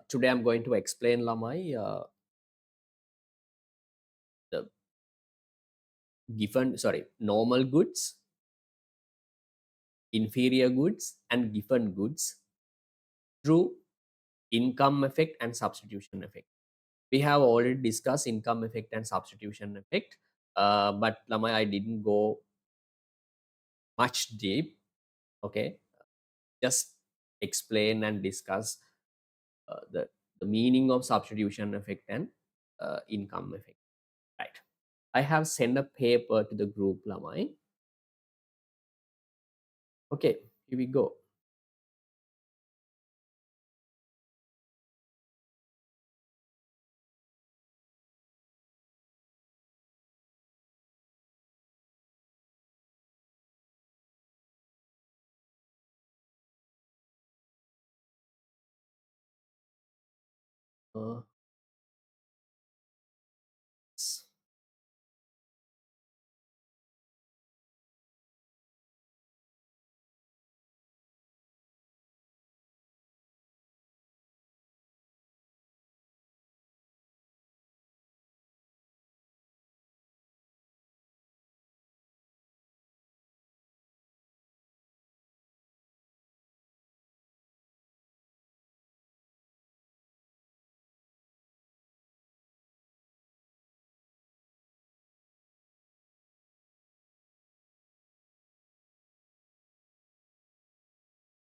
Today I'm going to explain Lamai the normal goods, inferior goods, and given goods through income effect and substitution effect. We have already discussed income effect and substitution effect, but Lamai, I didn't go much deep. Okay, just explain and discuss the meaning of substitution effect and income effect. Right. I have sent a paper to the group, Lamai. Okay, here we go. Uh,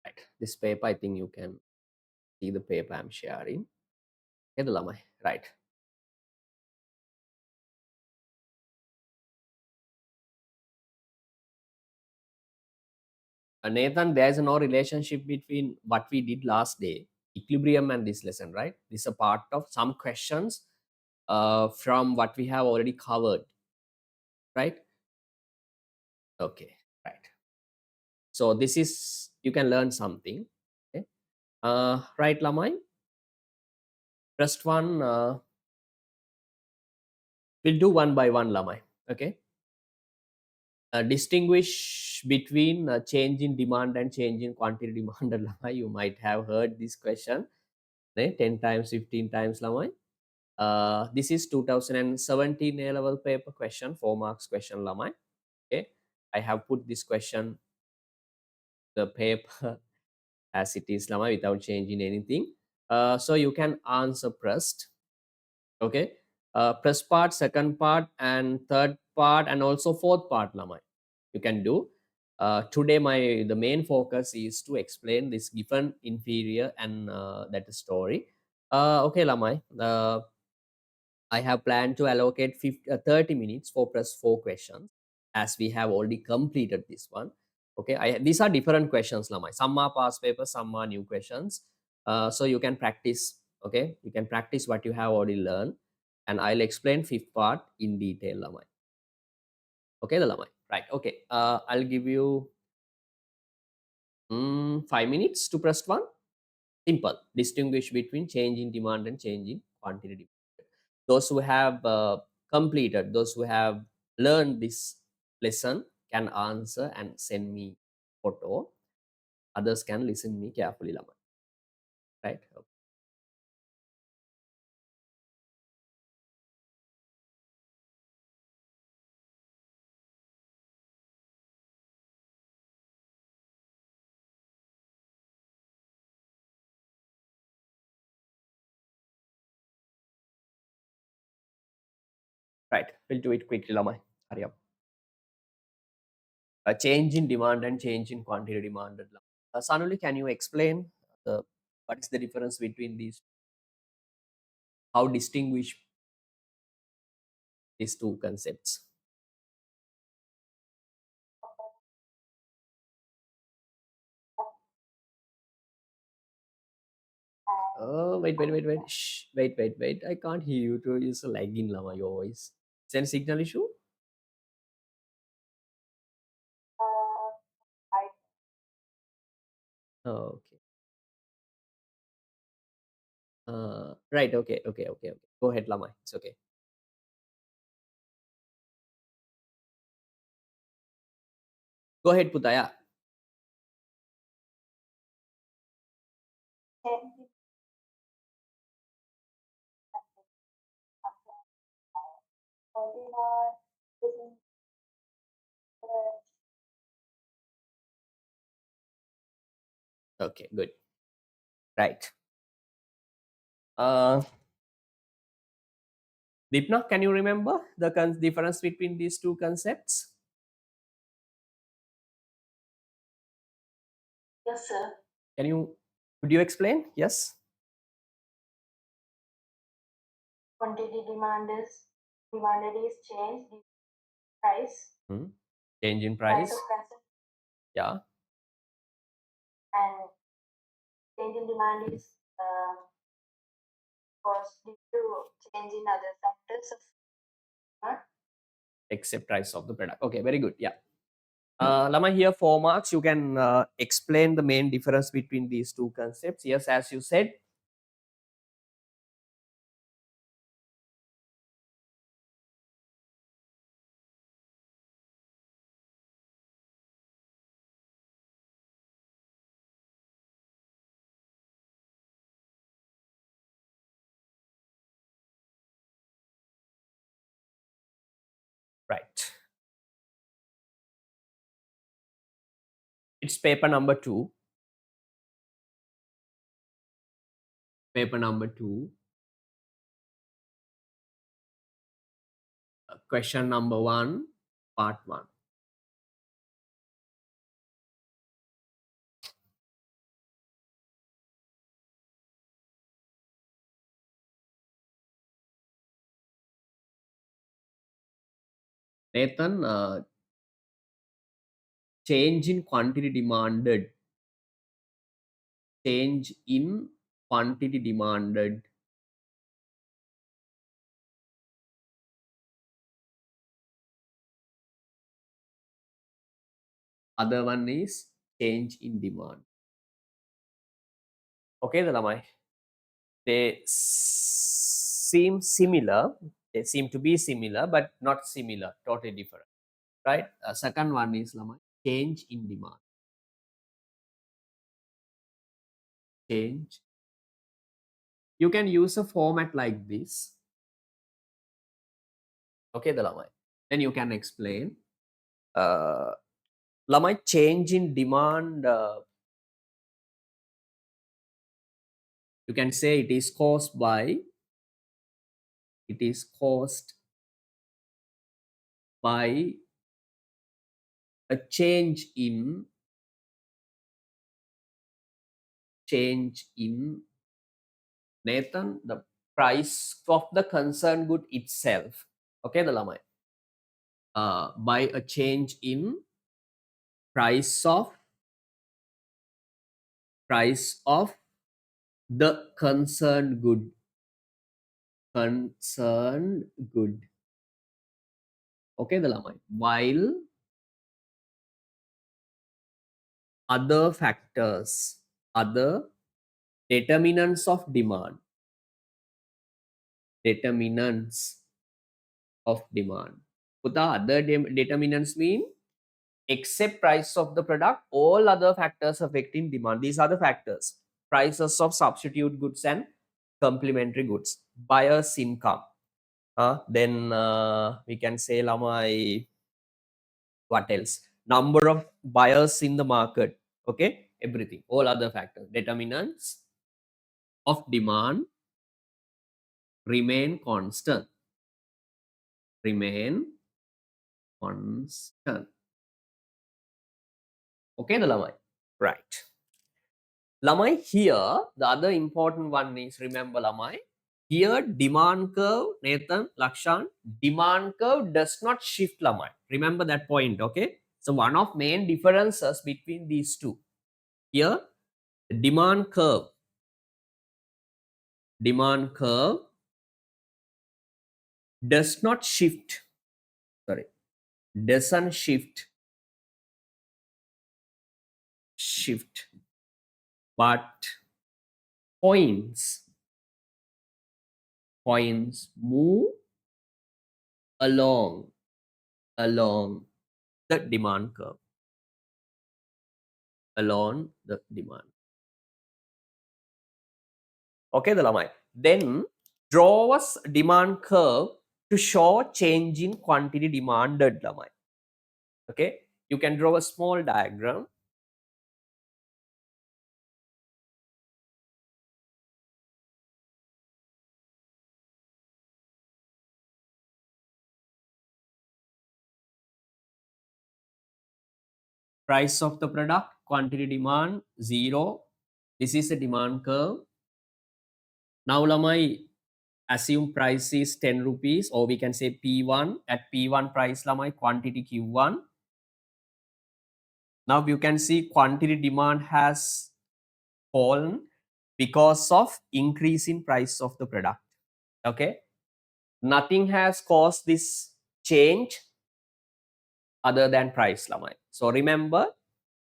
right. This paper, I think you can see the paper I'm sharing. Okay, Lamai. Right. Nathan, there's no relationship between what we did last day, equilibrium, and this lesson, right? This is a part of some questions from what we have already covered, right? Okay, right. So this is, you can learn something. Okay. Right, Lamai? First one, we'll do one by one, Lamai. Okay. Distinguish between change in demand and change in quantity demanded, Lamai. You might have heard this question, right? 10 times, 15 times, Lamai. This is 2017 A level paper question, 4 marks question, Lamai. Okay. I have put this question, the paper as it is, Lamai, without changing anything. So you can answer first. Okay. First part, second part, and third part, and also fourth part, Lamai. You can do. Today, the main focus is to explain this given inferior and that story. Okay, Lamai. I have planned to allocate 30 minutes for plus 4 questions, as we have already completed this one. Okay, these are different questions, Lamai. Some are past papers, some are new questions. So you can practice. Okay, you can practice what you have already learned, and I'll explain fifth part in detail, Lamai. Okay, the Lamai. Right. Okay. I'll give you 5 minutes to press one. Simple. Distinguish between change in demand and change in quantity. Those who have completed, those who have learned this lesson can answer and send me photo. Others can listen me carefully, Lama. Right? Right. We'll do it quickly, Lama. Hurry up. A change in demand and change in quantity demanded. Sanuli, can you explain what is the difference between these? How distinguish these two concepts? Oh, wait. Shh, wait. I can't hear you. To use a lagging, Lama, your voice. Is there a signal issue? Oh, okay. Right. Okay. Go ahead, Lama. It's okay. Go ahead, Putaya. Okay, good. Right. Uh, Dipna, can you remember the difference between these two concepts? Yes, sir. Could you explain? Yes. Quantity demanded is change the price, Hmm. Change in price price. of consumption, Yeah. and change in demand is caused due to change in other factors of demand. Except price of the product. Okay, very good. Yeah. Lama, here 4 marks. You can explain the main difference between these two concepts. Yes, as you said. Right. It's paper number 2. Paper number 2. Question number 1, part 1. Nathan, change in quantity demanded. Change in quantity demanded. Other one is change in demand. Okay, the Lamai. They seem similar. They seem to be similar, but not similar. Totally different. Right? Second one is Lamai. Change in demand. Change. You can use a format like this. Okay, the Lamai. Then you can explain. Lamai, change in demand. You can say it is caused by. It is caused by a change in Nathan, the price of the concerned good itself. Okay, the Lamai. By a change in price of the concerned good. Concerned good. Okay, the Lamai. While other factors, other determinants of demand, determinants of demand. Puta, other determinants mean except price of the product, all other factors affecting demand. These are the factors. Prices of substitute goods and complementary goods. Buyer's income. Then we can say, Lamai, what else? Number of buyers in the market. Okay, everything. All other factors. Determinants of demand remain constant. Remain constant. Okay, the Lamai. Right. Lamai, here, the other important one is, remember Lamai, here demand curve, Nathan, Lakshan, demand curve does not shift Lamai. Remember that point, okay? So one of main differences between these two. Here, demand curve does not shift, sorry, doesn't shift, but points move along the demand curve, along the demand. Okay, the Lamai. Then draw us demand curve to show change in quantity demanded lamai. Okay, you can draw a small diagram. Price of the product, quantity demand 0. This is the demand curve. Now lamai, assume price is 10 rupees, or we can say P1. At P1 price lamai, quantity Q1. Now you can see quantity demand has fallen because of increase in price of the product. Okay, nothing has caused this change other than price lamai. So remember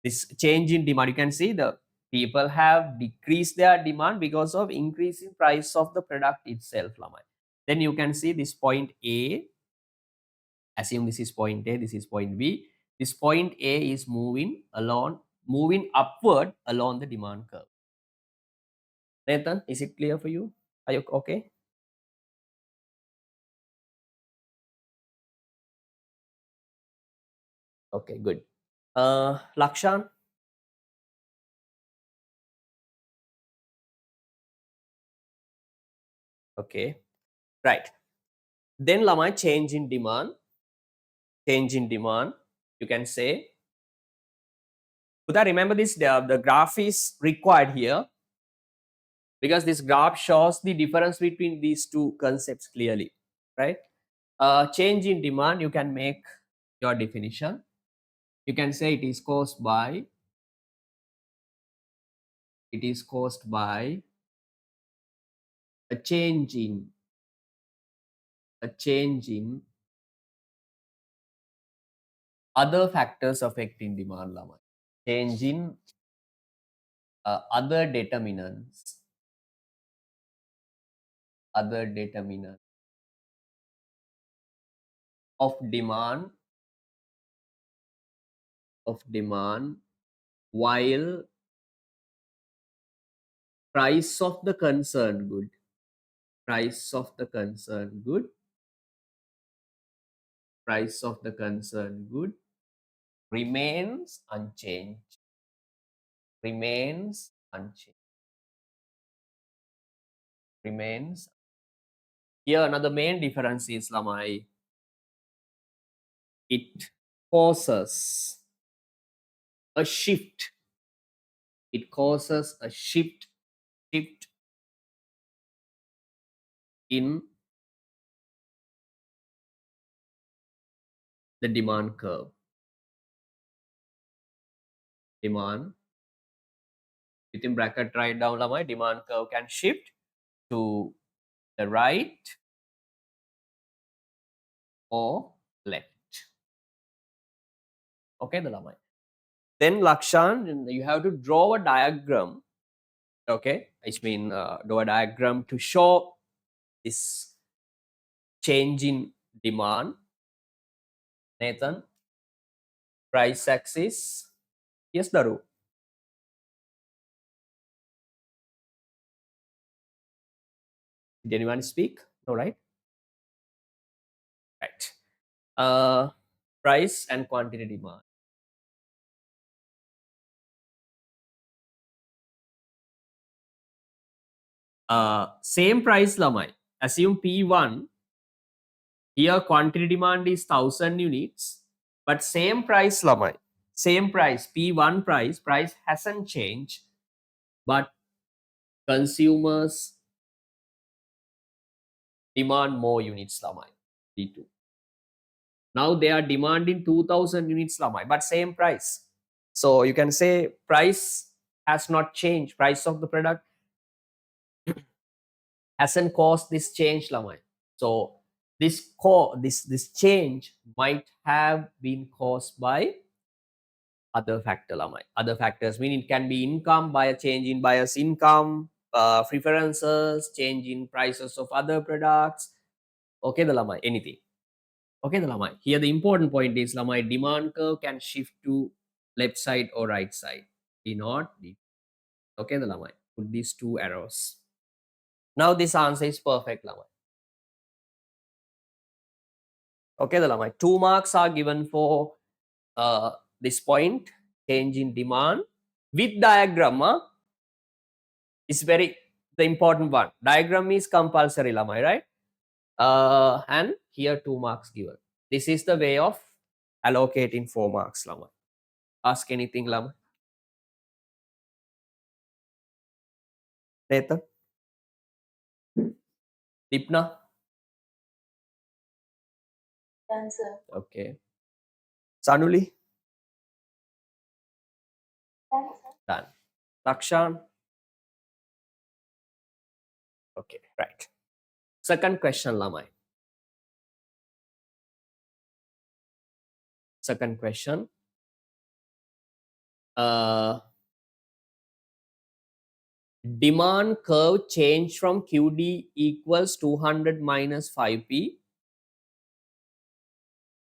this change in demand, you can see the people have decreased their demand because of increase in price of the product itself lamai. Then you can see this point A, assume this is point A, this is point B. This point A is moving upward along the demand curve. Nathan, is it clear for you? Are you okay? Okay, good. Lakshan? Okay, right. Then Lamai, change in demand. Change in demand, you can say. Uda, remember this, the graph is required here because this graph shows the difference between these two concepts clearly, right? Change in demand, you can make your definition. You can say it is caused by a change in other factors affecting demand Lamai. Change in other determinant of demand while price of the concerned good price of the concerned good price of the concerned good remains unchanged remains unchanged remains here. Another main difference is lamai, it causes a shift it causes a shift in the demand curve. Demand, within bracket, write down lamai, demand curve can shift to the right or left. Okay, the lamai. Then Lakshan, you have to draw a diagram. Okay, I mean draw a diagram to show this change in demand. Nathan, price axis. Yes, Daru. Did anyone speak? No, right? Right. Price and quantity demand. Same price lamai. Assume P1. Here quantity demand is 1000 units, but same price lamai. Same price, P1 price hasn't changed, but consumers demand more units lamai. P2. Now they are demanding 2000 units lamai, but same price. So you can say price has not changed. Price of the product hasn't caused this change lamai. So this change might have been caused by other factor lamai. Other factors mean it can be income, by a change in buyer's income, preferences, change in prices of other products. Okay, the lamai, anything. Okay, the lamai. Here the important point is lamai, demand curve can shift to left side or right side. D not D. Okay, the lamai. Put these two arrows. Now this answer is perfect lamai. Okay, the lamai. 2 marks are given for this point, change in demand with diagram. Is very the important one. Diagram is compulsory, lamai, right? And here 2 marks given. This is the way of allocating 4 marks, lamai. Ask anything, lamai. Nathan, Dipna. Answer. Okay. Sanuli, Answer. done. Lakshan. Okay, right. Second question, lamai. Second question. Uh, demand curve change from QD equals 200 minus 5p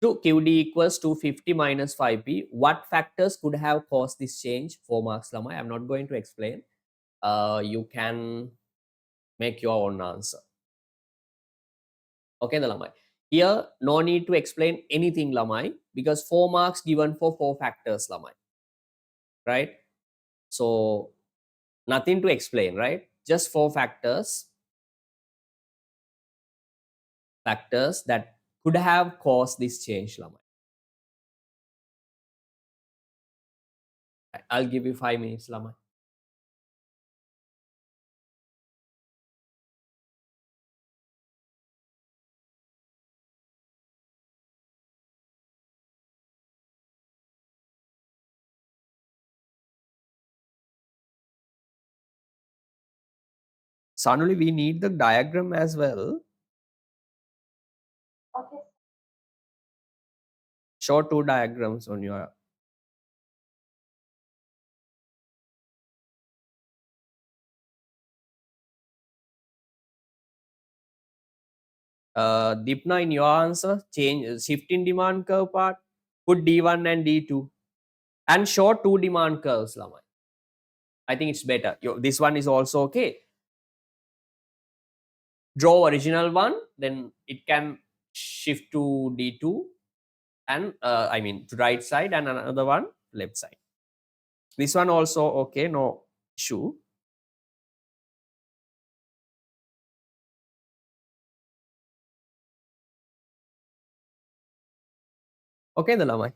to QD equals 250 minus 5p. What factors could have caused this change? 4 marks, lamai. I'm not going to explain. You can make your own answer. Okay, the lamai. Here, no need to explain anything, lamai, because 4 marks given for 4 factors, lamai. Right? So, nothing to explain, right? Just 4 factors that could have caused this change, lamai. I'll give you 5 minutes, lamai. Sanuli, we need the diagram as well. Okay. Show 2 diagrams on your Dipna, in your answer, change shift in demand curve part, put D1 and D2 and show 2 demand curves, lamai. I think it's better. This one is also okay. Draw original one, then it can shift to D2 and I mean to right side and another one left side. This one also okay, no issue. Okay, the lamai.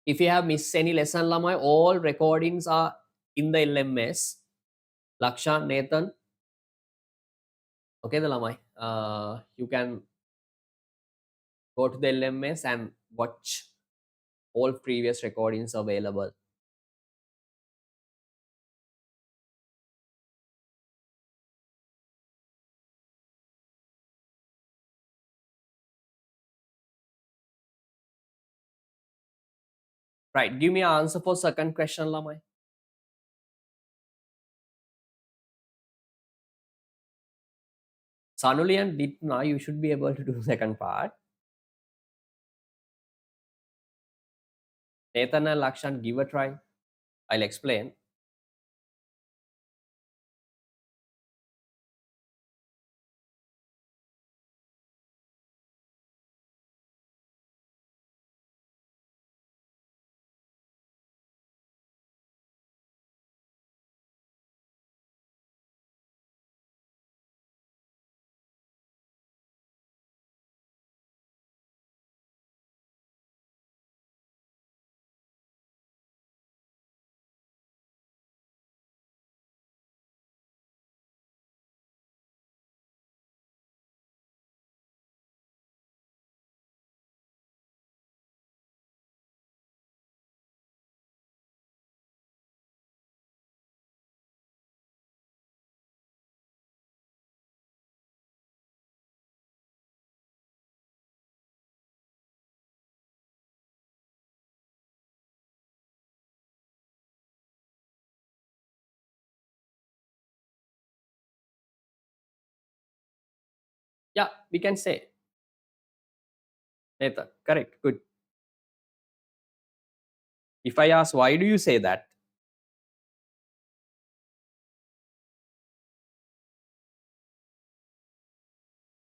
If you have missed any lesson, lamai, all recordings are in the LMS. Lakshan, Nathan. Okay, the lamai. You can go to the LMS and watch all previous recordings available. Right. Give me an answer for second question, lamai. Sanuli and Dipna, you should be able to do second part. Nathan and Lakshan, give a try. I'll explain. Yeah, we can say. Nathan, correct. Good. If I ask, why do you say that?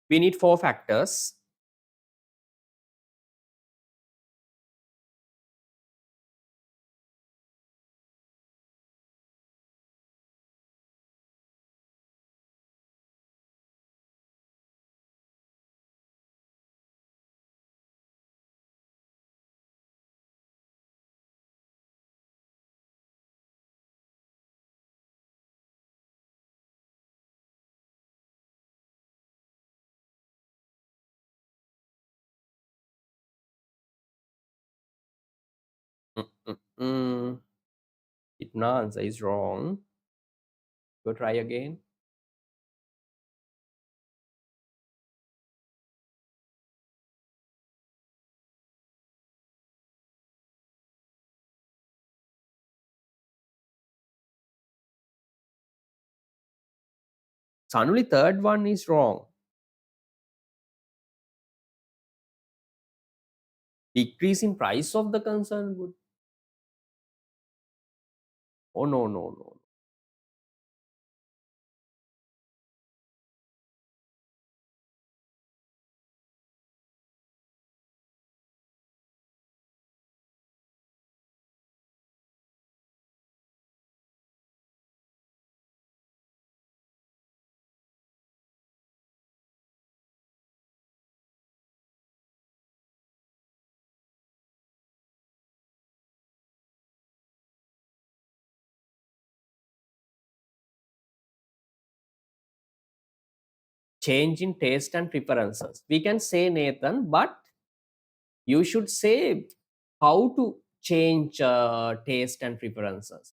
We need 4 factors. Mm, mm, mm. Itna answer is wrong. Go try again. Sanuli, third one is wrong. Decrease in price of the concerned good. Oh, no, no, no. Change in taste and preferences. We can say, Nathan, but you should say how to change taste and preferences.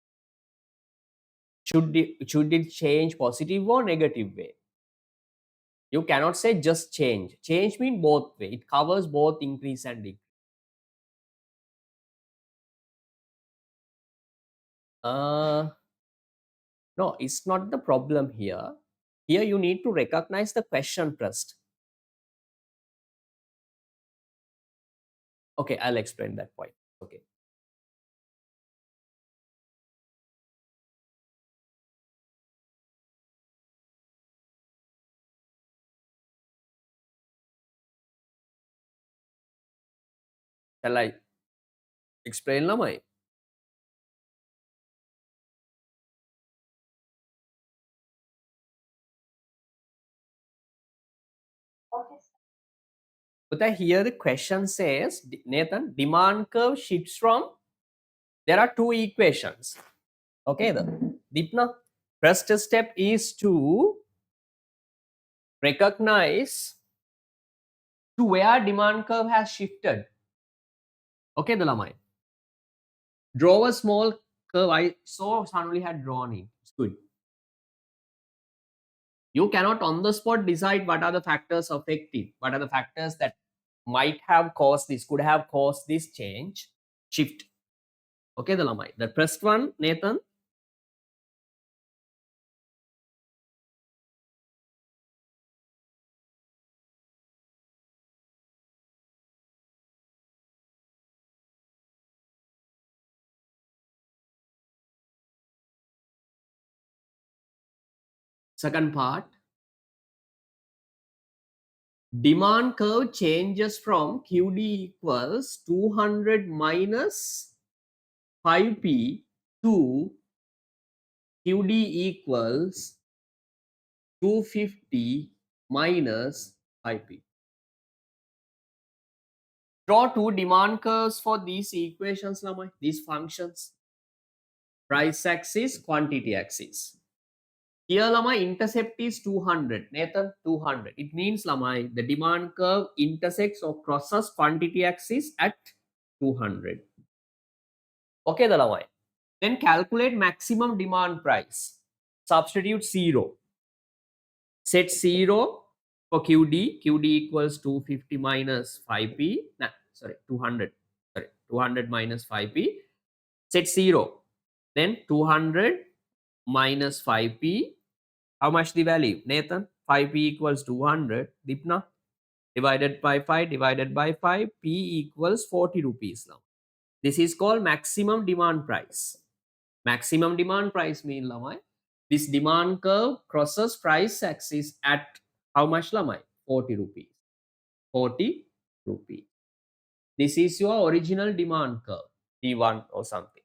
Should it change positive or negative way? You cannot say just change. Change means both way. It covers both increase and decrease. Uh, no, it's not the problem here. Here you need to recognize the question first. Okay, I'll explain that point. Okay. Shall I explain Lamai? Okay, sir. But here the question says, Nathan, demand curve shifts from, there are two equations. Okay, the Dipna, first step is to recognize to where demand curve has shifted. Okay, the Lamai. Draw a small curve. I saw Sanuli had drawn it. It's good. You cannot on the spot decide what are the factors affecting, what are the factors that might have caused this, could have caused this change, shift. Okay, the Lamai. The first one, Nathan. Second part, demand curve changes from QD equals 200 minus 5p to QD equals 250 minus 5p. Draw two demand curves for these equations, Lamai, these functions. Price axis, quantity axis. Here, Lamai, intercept is 200. Nathan, 200. It means, Lamai, the demand curve intersects or crosses quantity axis at 200. Okay, the Lamai. Then calculate maximum demand price. Substitute 0. Set 0 for QD. QD equals 250 minus 5p. Nah, sorry, 200. Sorry, 200 minus 5p. Set 0. Then 200 minus 5p. How much the value? Nathan, 5p equals 200. Dipna, divided by 5, divided by 5. P equals 40 rupees now. This is called maximum demand price. Maximum demand price mean lamai. This demand curve crosses price axis at how much lamai? 40 rupees. 40 rupees. This is your original demand curve, D1 or something.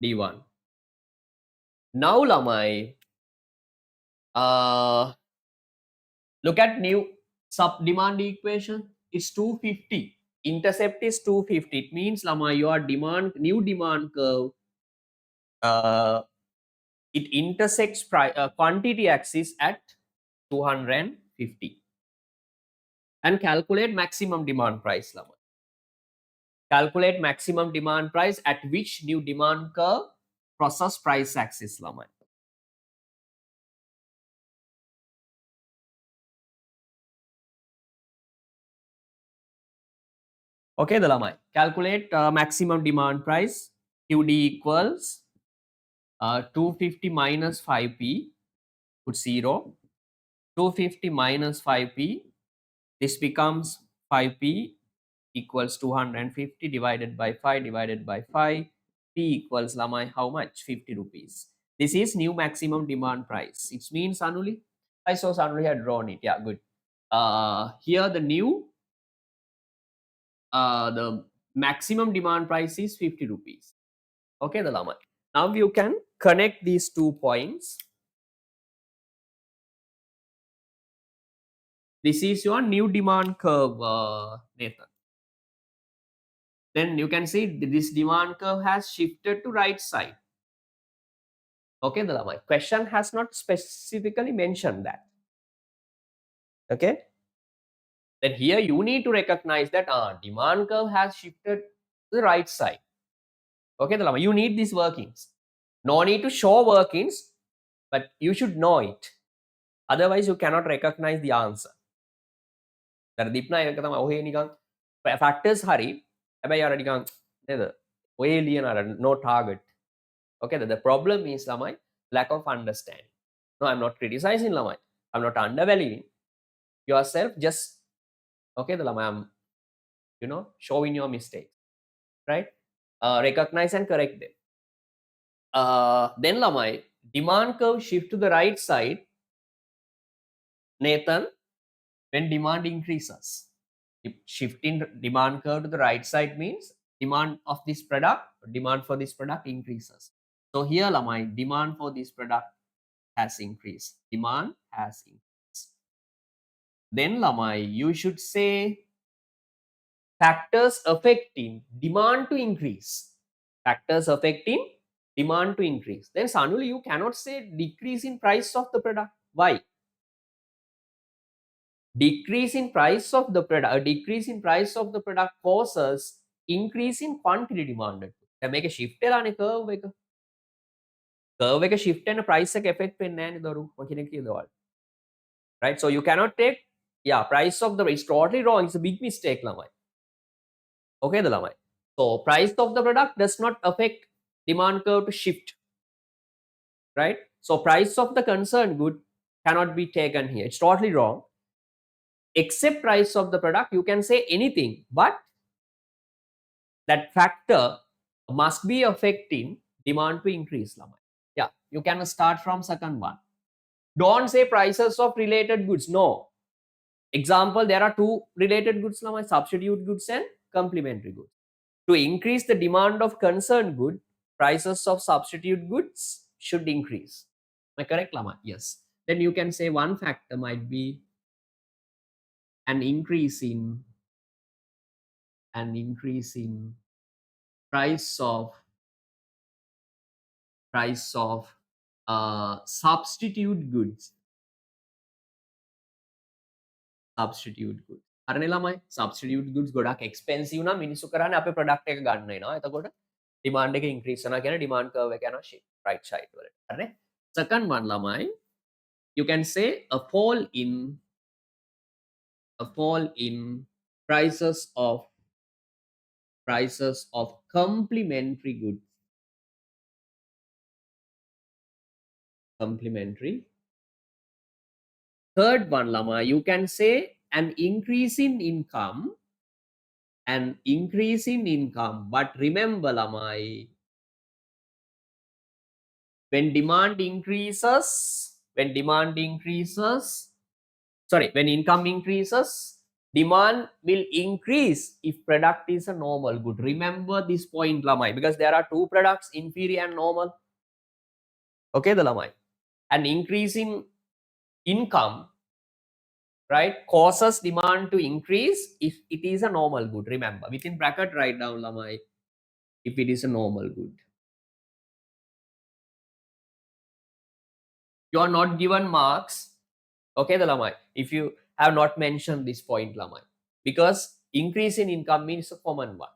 D1. Now lamai, look at new sub demand equation. It's 250. Intercept is 250. It means lamai, your demand, new demand curve, uh, it intersects quantity axis at 250 and calculate maximum demand price lamai. Calculate maximum demand price at which new demand curve crosses price axis lamai. Okay, the lamai. Calculate maximum demand price. QD equals 250 minus 5p, put 0. 250 minus 5p, this becomes 5p equals 250 divided by 5 divided by 5. P equals lamai how much? 50 rupees. This is new maximum demand price. It means Sanuli. I saw Sanuli had drawn it. Yeah, good. Here the new the maximum demand price is 50 rupees. Okay, the lamai. Now you can connect these 2 points. This is your new demand curve, Nathan. Then you can see this demand curve has shifted to right side. Okay, the my question has not specifically mentioned that. Okay, then here you need to recognize that demand curve has shifted to the right side. Okay, the you need these workings. No need to show workings, but you should know it. Otherwise, you cannot recognize the answer. දීප්නා එක තමයි ඔහේ නිකන් factors හරි හැබැයි අර නිකන් නේද ඔය ලියන අර no target. Okay, the problem is lamai lack of understanding. No, I'm not criticizing lamai. I'm not undervaluing yourself. Just okay, the lamai, I'm showing your mistakes, right? Recognize and correct them. Then lamai demand curve shift to the right side, Nathan, when demand increases. If shifting demand curve to the right side means demand of this product, demand for this product increases. So here lamai demand for this product has increased. Demand has increased. Then lamai, you should say factors affecting demand to increase. Factors affecting demand to increase. Then Sanuli, you cannot say decrease in price of the product. Why? Decrease in price of the product, a decrease in price of the product causes increase in quantity demanded. දැන් මේක shift වෙලානේ curve එක. Curve එක shift වෙන price එක effect වෙන්නේ නැහැ නේ දරු. මම කියන එක කියදවල්. Right? So you cannot take price of the it's totally wrong. It's a big mistake lamai. Okay, the lamai. So price of the product does not affect demand curve to shift. Right? So price of the concerned good cannot be taken here. It's totally wrong. Except price of the product, you can say anything, but that factor must be affecting demand to increase lamai. Yeah, you can start from second one. Don't say prices of related goods. No. Example, there are two related goods lamai, substitute goods and complementary goods. To increase the demand of concerned good, prices of substitute goods should increase. Am I correct, Lama? Yes. Then you can say one factor might be an increase in price of substitute goods. Substitute goods. හරිනේ ළමයි substitute goods ගොඩක් expensive නම් මිනිස්සු කරන්නේ අපේ product එක ගන්න වෙනවා. එතකොට demand එක increase වෙනවා කියන්නේ demand curve එක යනවා right side වලට. හරිනේ? Second one ළමයි, you can say a fall in prices of complementary goods. Complementary. Third one ළමයි, you can say an increase in income, but remember lamai, when demand increases, when income increases, demand will increase if product is a normal good. Remember this point lamai, because there are two products, inferior and normal. Okay, the lamai, an increase in income, right, causes demand to increase if it is a normal good. Remember, within bracket write down lamai, if it is a normal good. You are not given marks, okay, the lamai, if you have not mentioned this point lamai, because increase in income means a common one,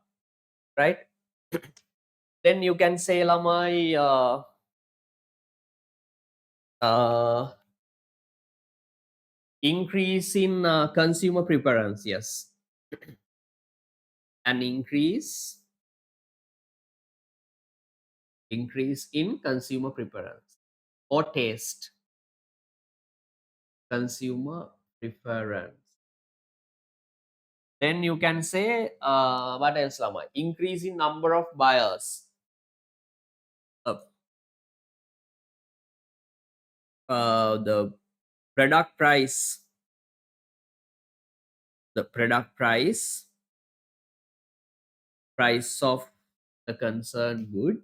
right? Then you can say lamai, increase in consumer preference. Yes, an increase in consumer preference or taste, consumer preference. Then you can say what else lamai, increase in number of buyers, uh, the product price, price of the concerned good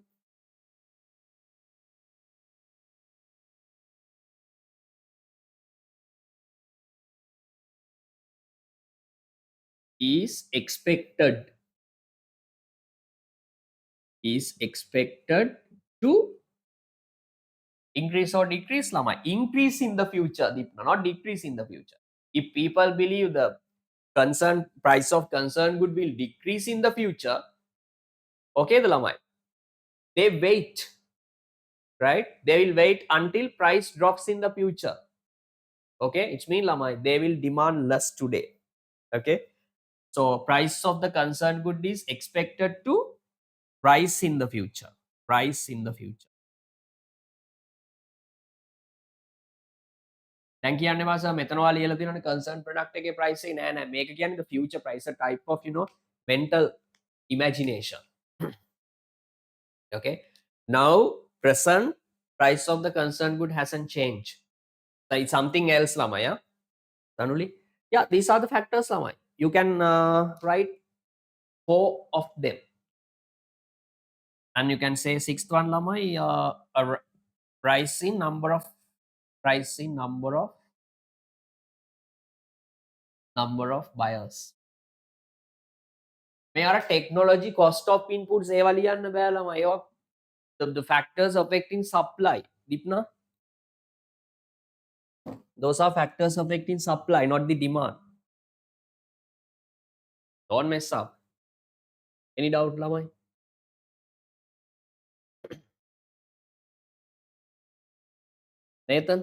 is expected to increase or decrease lama, increase in the future, not decrease in the future. If people believe the concern price of concerned good will decrease in the future, okay, the lama, they wait, right, they will wait until price drops in the future. Okay, it means lama, they will demand less today. Okay, so price of the concerned good is expected to rise in the future. දැන් කියන්න මාස මෙතනවා ලියලා තියෙනවනේ concern product එකේ price එක නෑ නෑ මේක කියන්නේ the future price, a type of mental imagination. Okay, now present price of the concerned good hasn't changed, so it's something else lamai. Yeah, Tanuli, yeah, these are the factors lamai. You can write 4 of them, and you can say sixth one lamai, rising number of buyers. මේ අර technology cost of inputs ඒවා ලියන්න බෑ ළමයි. ඒවා the factors affecting supply. Dipna, those are factors affecting supply, not the demand. Don't mess up. Any doubt ළමයි? Nathan?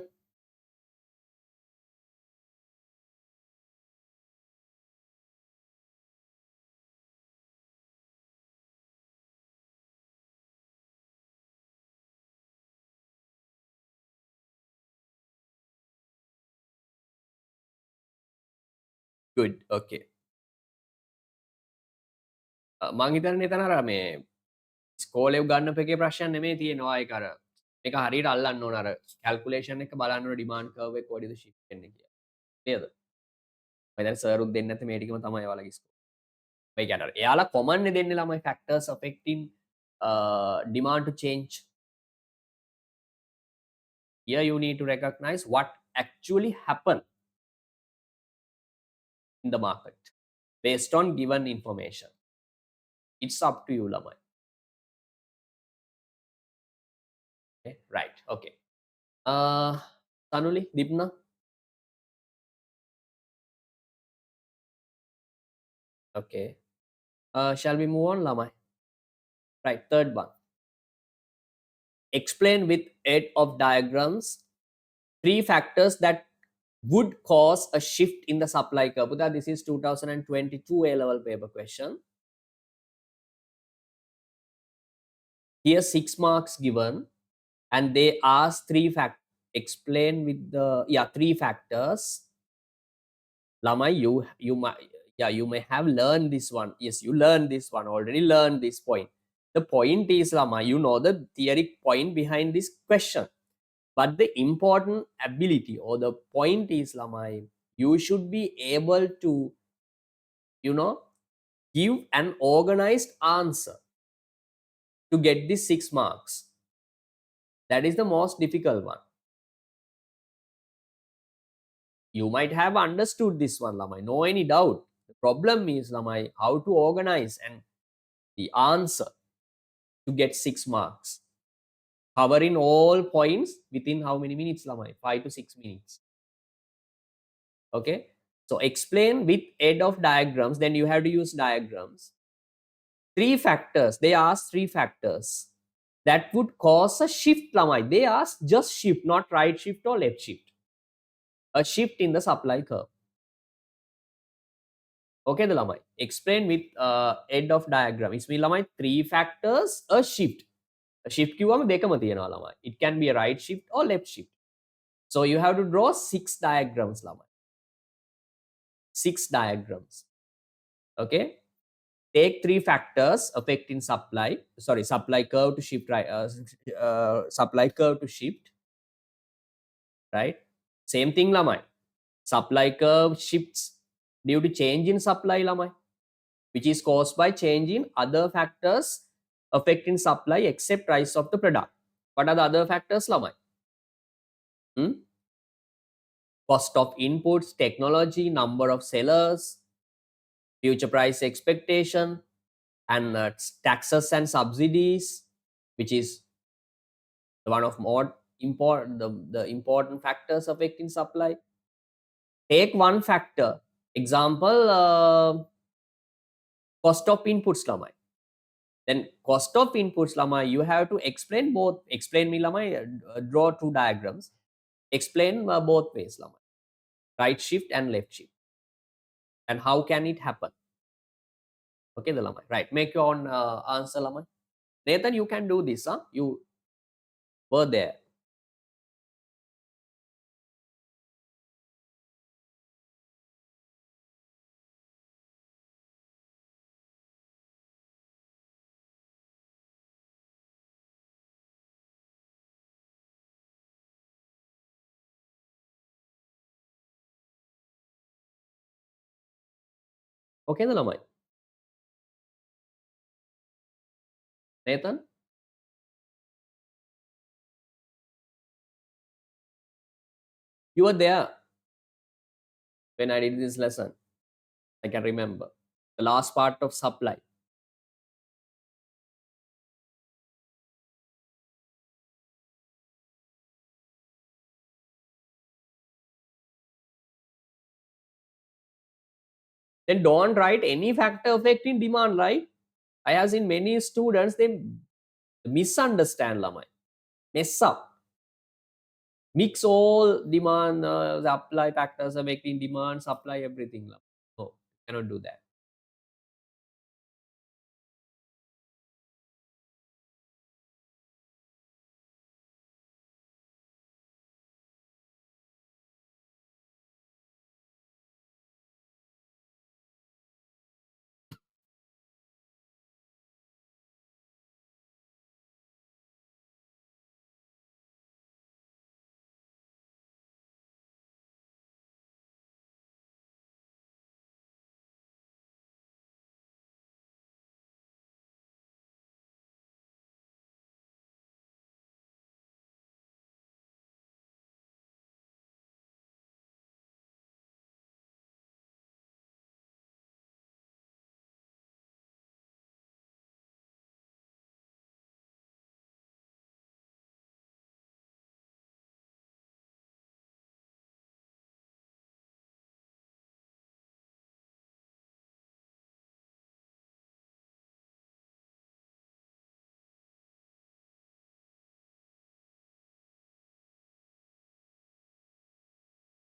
Good. Okay. මං හිතන්නේ එතන අර මේ ස්කෝලේ උගන්නපු එකේ ප්‍රශ්න නෙමෙයි තියෙනවා ඒක අර මේක හරියට අල්ලන්න ඕන අර කැල්කියුලේෂන් එක බලන්න ඕන ඩිමාන්ඩ් කර්ව් එක කොහොමද shift වෙන්නේ කියලා. නේද? මම දැන් සර් උත් දෙන්නේ නැත්නම් මේ ටිකම තමයි ඔයාලගේ ස්කෝර. ඒ කියන්නේ එයාලා කොමන් නේ දෙන්නේ ළමයි factors affecting demand to change. Here you need to recognize what actually happened in the market based on given information. It's up to you lamai. Okay, right, okay. Tanuli, Dipna? Okay. Shall we move on lamai? Right, third one. Explain with aid of diagrams 3 factors that would cause a shift in the supply curve. Buddha, this is 2022 A-level paper question. Here 6 marks given, and they ask 3 factors. Explain with the 3 factors Lamai, you might, yeah, you may have learned this one. Yes, you learned this one already. Learned this point. The point is, Lama, you know the theoretic point behind this question. But the important ability or the point is, Lamai, you should be able to, you know, give an organized answer to get the 6 marks. That is the most difficult one. You might have understood this one, Lamai. No any doubt. The problem is, Lamai, how to organize and the answer to get 6 marks. Covering all points within how many minutes, Lamai? 5 to 6 minutes. Okay. So explain with aid of diagrams. Then you have to use diagrams. 3 factors. They ask 3 factors that would cause a shift, Lamai. They ask just shift, not right shift or left shift. A shift in the supply curve. Okay, the Lamai. Explain with aid of diagram. It's mean Lamai 3 factors, a shift. A shift කිව්වම දෙකම තියෙනවා ළමයි. It can be a right shift or left shift. So you have to draw 6 diagrams, ළමයි. 6 diagrams. Okay. Take 3 factors affecting supply. Sorry, supply curve to shift right. Supply curve to shift. Right. Same thing, ළමයි. Supply curve shifts due to change in supply, ළමයි, which is caused by change in other factors affecting supply except price of the product. What are the other factors, ළමයි? Cost of inputs, technology, number of sellers, future price expectation, and taxes and subsidies, which is one of more important the important factors affecting supply. Take one factor, example, cost of inputs, lamai. Then cost of inputs, lamai, you have to explain both. Explain me, lamai. Draw 2 diagrams. Explain both ways, lamai. Right shift and left shift, and how can it happen? Okay, the lamai. Right. Make your own answer, lamai. Nathan, you can do this, huh? You were there. Okay, the lamai. Nathan, you were there when I did this lesson. I can remember the last part of supply. Then don't write any factor affecting demand, right? I have seen many students, they misunderstand, lamai. Mess up. Mix all demand, supply factors affecting demand, supply, everything. Lamai. No, cannot do that.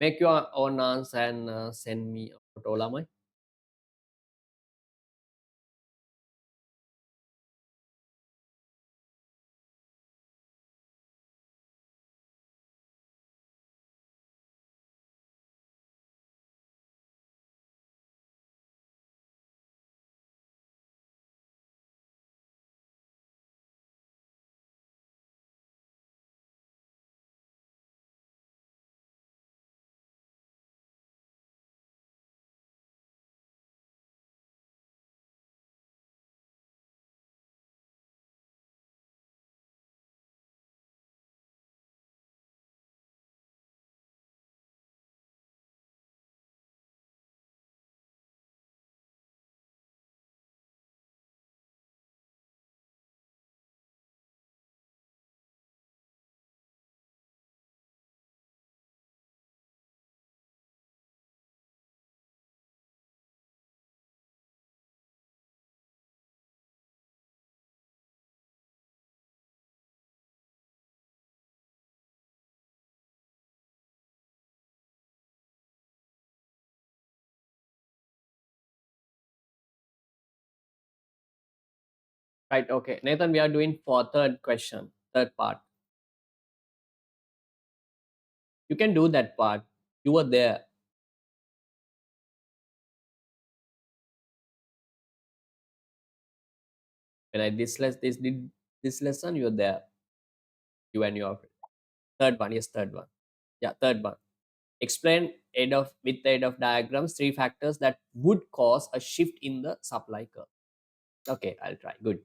Make your own answer and send me a photo, lamai. Right, okay. Nathan, we are doing for third question, third part. You can do that part. You were there. When I did this lesson, you're there. You and your friend. Third one, yes, third one. Yeah, third one. Explain with aid of diagrams three factors that would cause a shift in the supply curve. Okay, I'll try. Good.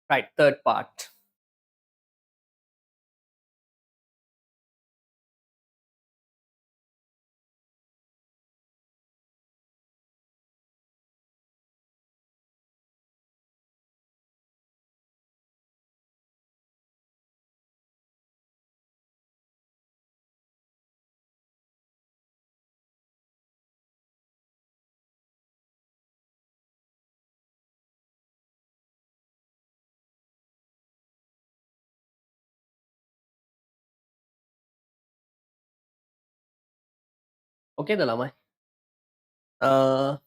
Right, third part. Okay, the Lamai. Uh,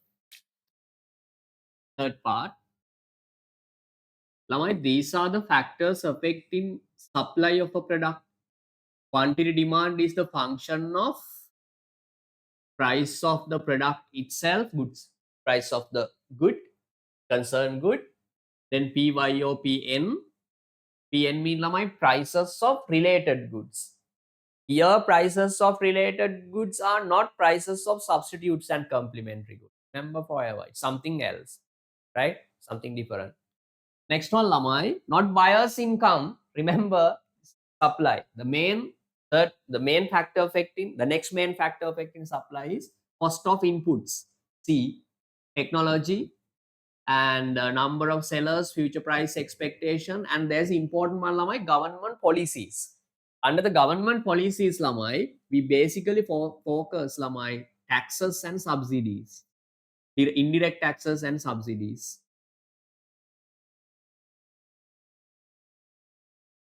third part. Lamai, these are the factors affecting supply of a product. Quantity demand is the function of price of the product itself, goods, price of the good, concerned good. Then PYOPN. PN mean Lamai prices of related goods. Here, prices of related goods are not prices of substitutes and complementary goods. Remember, forever, it's something else, right? Something different. Next one, Lamai, not buyer's income. Remember, supply. The main factor affecting the next main factor affecting supply is cost of inputs. C, technology, and number of sellers, future price expectation, and there's important one, Lamai, government policies. Under the government policies, Lamai, we basically focus, Lamai, taxes and subsidies, indirect taxes and subsidies.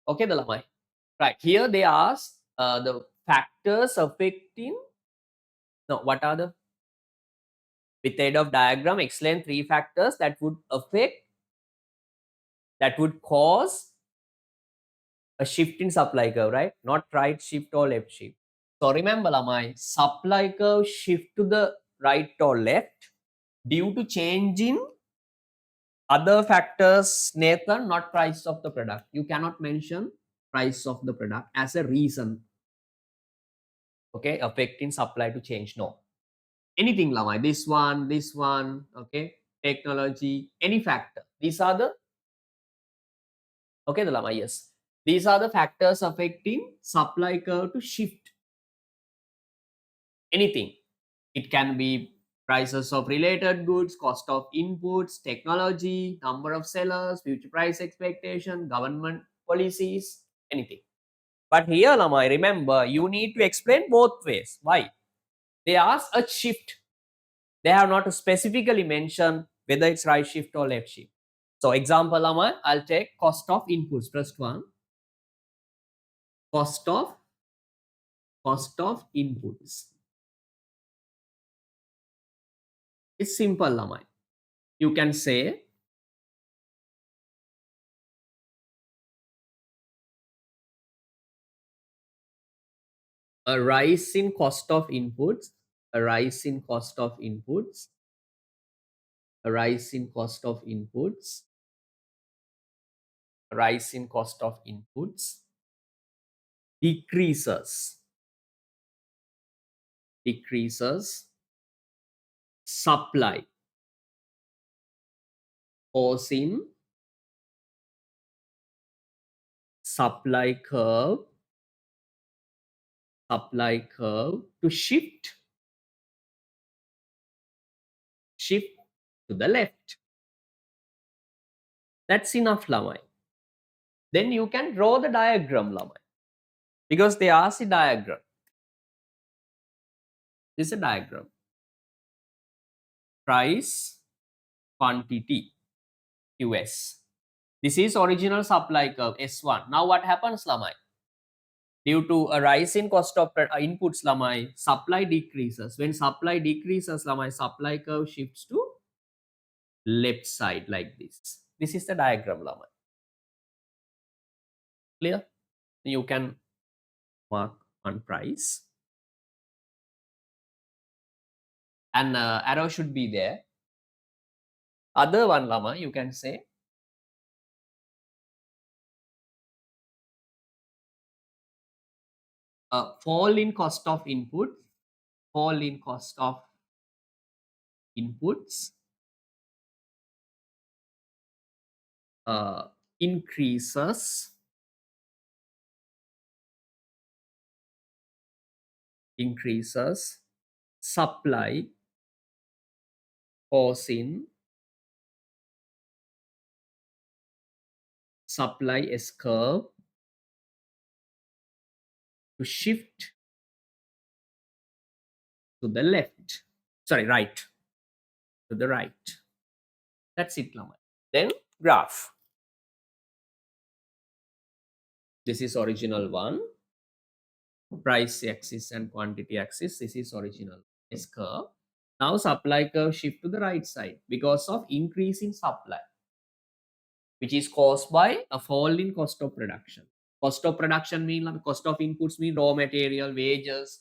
Okay, the Lamai. Right, here they ask the factors affecting, no, what are the, with aid of diagram, explain three factors that would affect, that would cause a shift in supply curve, right? Not right shift or left shift. So remember, Lamai, supply curve shift to the right or left due to change in other factors, Nathan, not price of the product. You cannot mention price of the product as a reason, okay, affecting supply to change. No. Anything, Lamai, this one, okay. technology, any factor. These are the okay, the lama, yes. These are the factors affecting supply curve to shift anything. It can be prices of related goods, cost of inputs, technology, number of sellers, future price expectation, government policies, anything. But here, Lama, remember, you need to explain both ways. Why? They ask a shift. They have not specifically mentioned whether it's right shift or left shift. So, example, Lama, I'll take cost of inputs. First one, cost of inputs. It's simple, Lama. You can say a rise in cost of inputs, a rise in cost of inputs, a rise in cost of inputs, a rise in cost of inputs decreases supply, causing supply curve to shift to the left. That's enough, Lamai. Then you can draw the diagram, Lamai, because they ask the diagram. This is a diagram. Price, quantity, QS. This is original supply curve, S1. Now what happens, Lamai? Due to a rise in cost of inputs, Lamai, supply decreases. When supply decreases, Lamai, supply curve shifts to left side like this. This is the diagram, Lamai. Clear? You can mark on price. And arrow should be there. Other one, Lama, you can say fall in cost of input, fall in cost of inputs, uh, increases supply, causing supply S curve to shift to the left. Sorry, right. To the right. That's it, Lama. Then graph. This is original one. Price axis and quantity axis. This is original S curve. Now supply curve shift to the right side because of increase in supply, which is caused by a fall in cost of production. Cost of production mean like cost of inputs mean raw material, wages,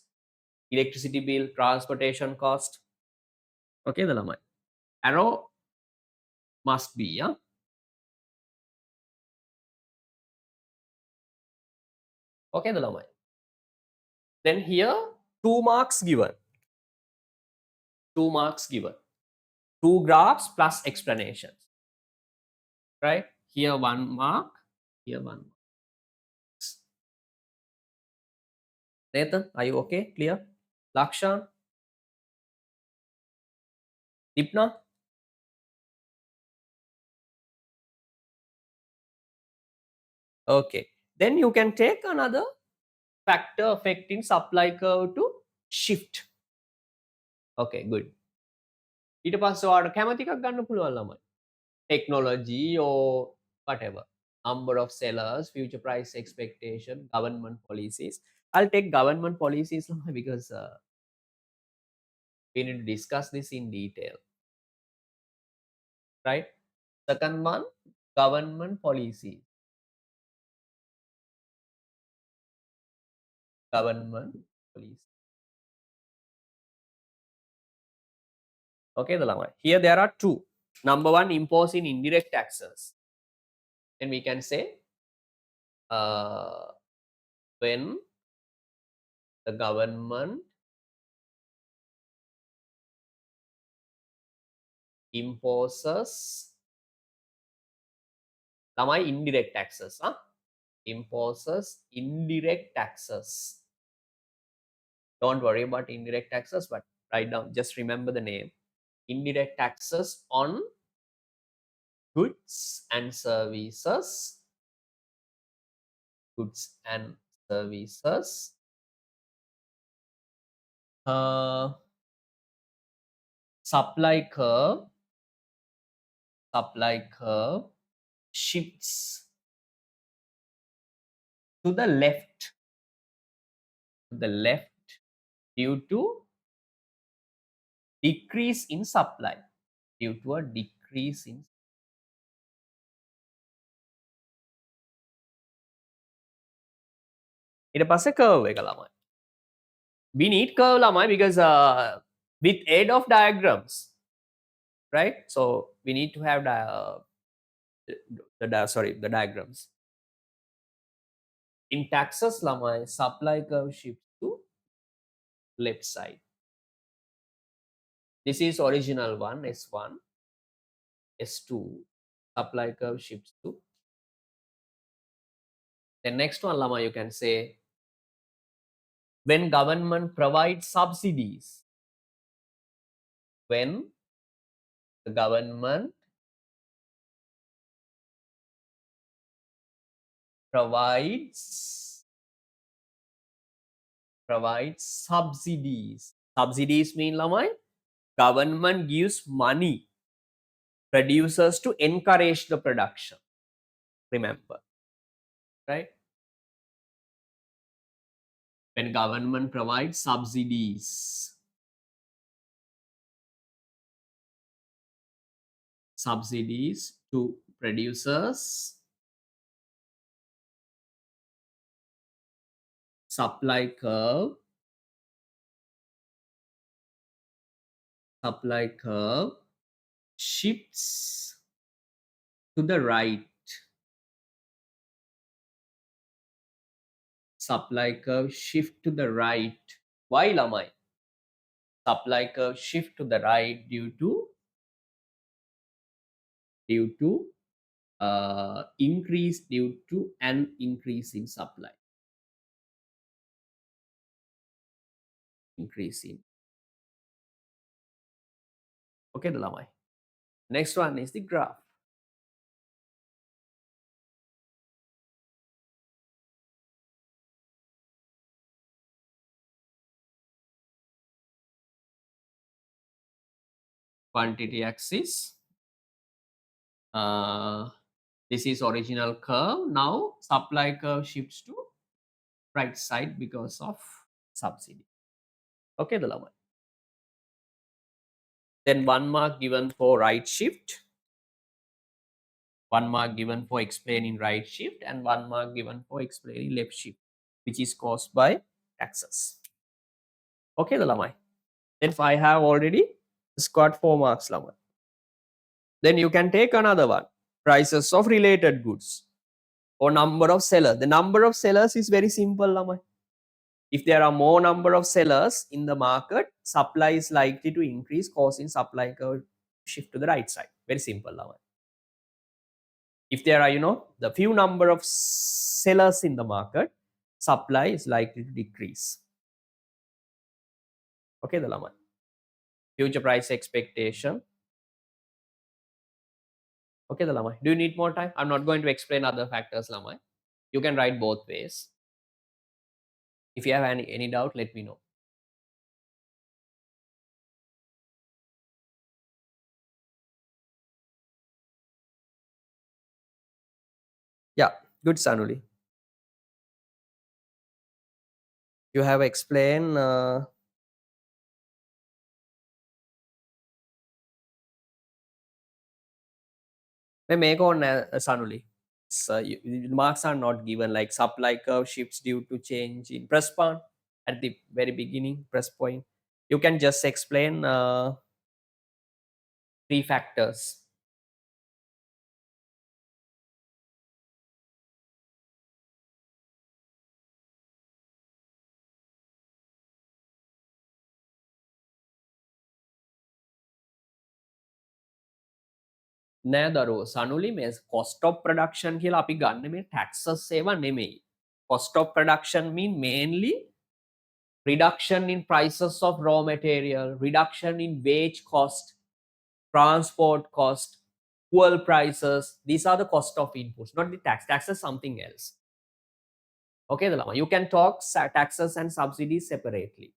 electricity bill, transportation cost. Okay, the lamai. Arrow must be, yeah. Okay, the lamai. Then here 2 marks given. 2 marks given. 2 graphs plus explanations. Right? Here 1 mark. Here 1 mark. Nathan, are you okay? Clear? Lakshan? Dipna? Okay. Then you can take another factor affecting supply curve to shift. Okay, good. ඊට පස්සේ ඔයාලට කැමති එකක් ගන්න පුළුවන් ළමයි. Technology or whatever. Number of sellers, future price expectation, government policies. I'll take government policies ළමයි because we need to discuss this in detail. Right? Second one, government policy. Government policy. Okay, the llama. Here there are two. Number one, imposing indirect taxes. Then we can say when the government imposes lamai indirect taxes. Imposes indirect taxes. Don't worry about indirect taxes, but write down, just remember the name. Indirect taxes on goods and services. Goods and services. Supply curve shifts to the left due to decrease in supply, due to a decrease in ඊට පස්සේ curve එක ළමයි. We need curve ළමයි because with aid of diagrams, right? So we need to have the diagrams. In taxes ළමයි, supply curve shifts to left side. This is original one, S1, S2. Supply curve shifts to. The next one llama, you can say, when government provides subsidies, when the government provides subsidies. Subsidies mean lamai, government gives money producers to encourage the production. Remember, right? When government provides subsidies to producers, supply curve shifts to the right. Supply curve shift to the right. Why lamai? Supply curve shift to the right due to increase due to an increase in supply. Increasing. Okay, the lamai. Next one is the graph. Quantity axis. This is original curve. Now supply curve shifts to right side because of subsidy. Okay, the lamai. Then 1 mark given for right shift, 1 mark given for explaining right shift, and 1 mark given for explaining left shift, which is caused by taxes. Okay, the lamai. Then if I have already scored 4 marks lamai. Then you can take another one, prices of related goods or number of sellers. The number of sellers is very simple lamai. If there are more number of sellers in the market, supply is likely to increase, causing supply curve shift to the right side. Very simple lamai. If there are, the few number of sellers in the market, supply is likely to decrease. Okay, the lamai. Future price expectation. Okay, the lamai. Do you need more time? I'm not going to explain other factors, lamai. You can write both ways. If you have any doubt, let me know. Yeah, good, Sanuli. You have explained make on Sanuli. Marks are not given, like supply curve shifts due to change in press point at the very beginning, press point. You can just explain 3 factors. නෑ දරුවෝ සනුලි මේ cost of production කියලා අපි ගන්න මේ taxes ඒවා නෙමෙයි. Cost of production mean mainly reduction in prices of raw material, reduction in wage cost, transport cost, fuel prices. These are the cost of inputs, not the tax. Tax is something else. Okay, Dalama, you can talk taxes and subsidies separately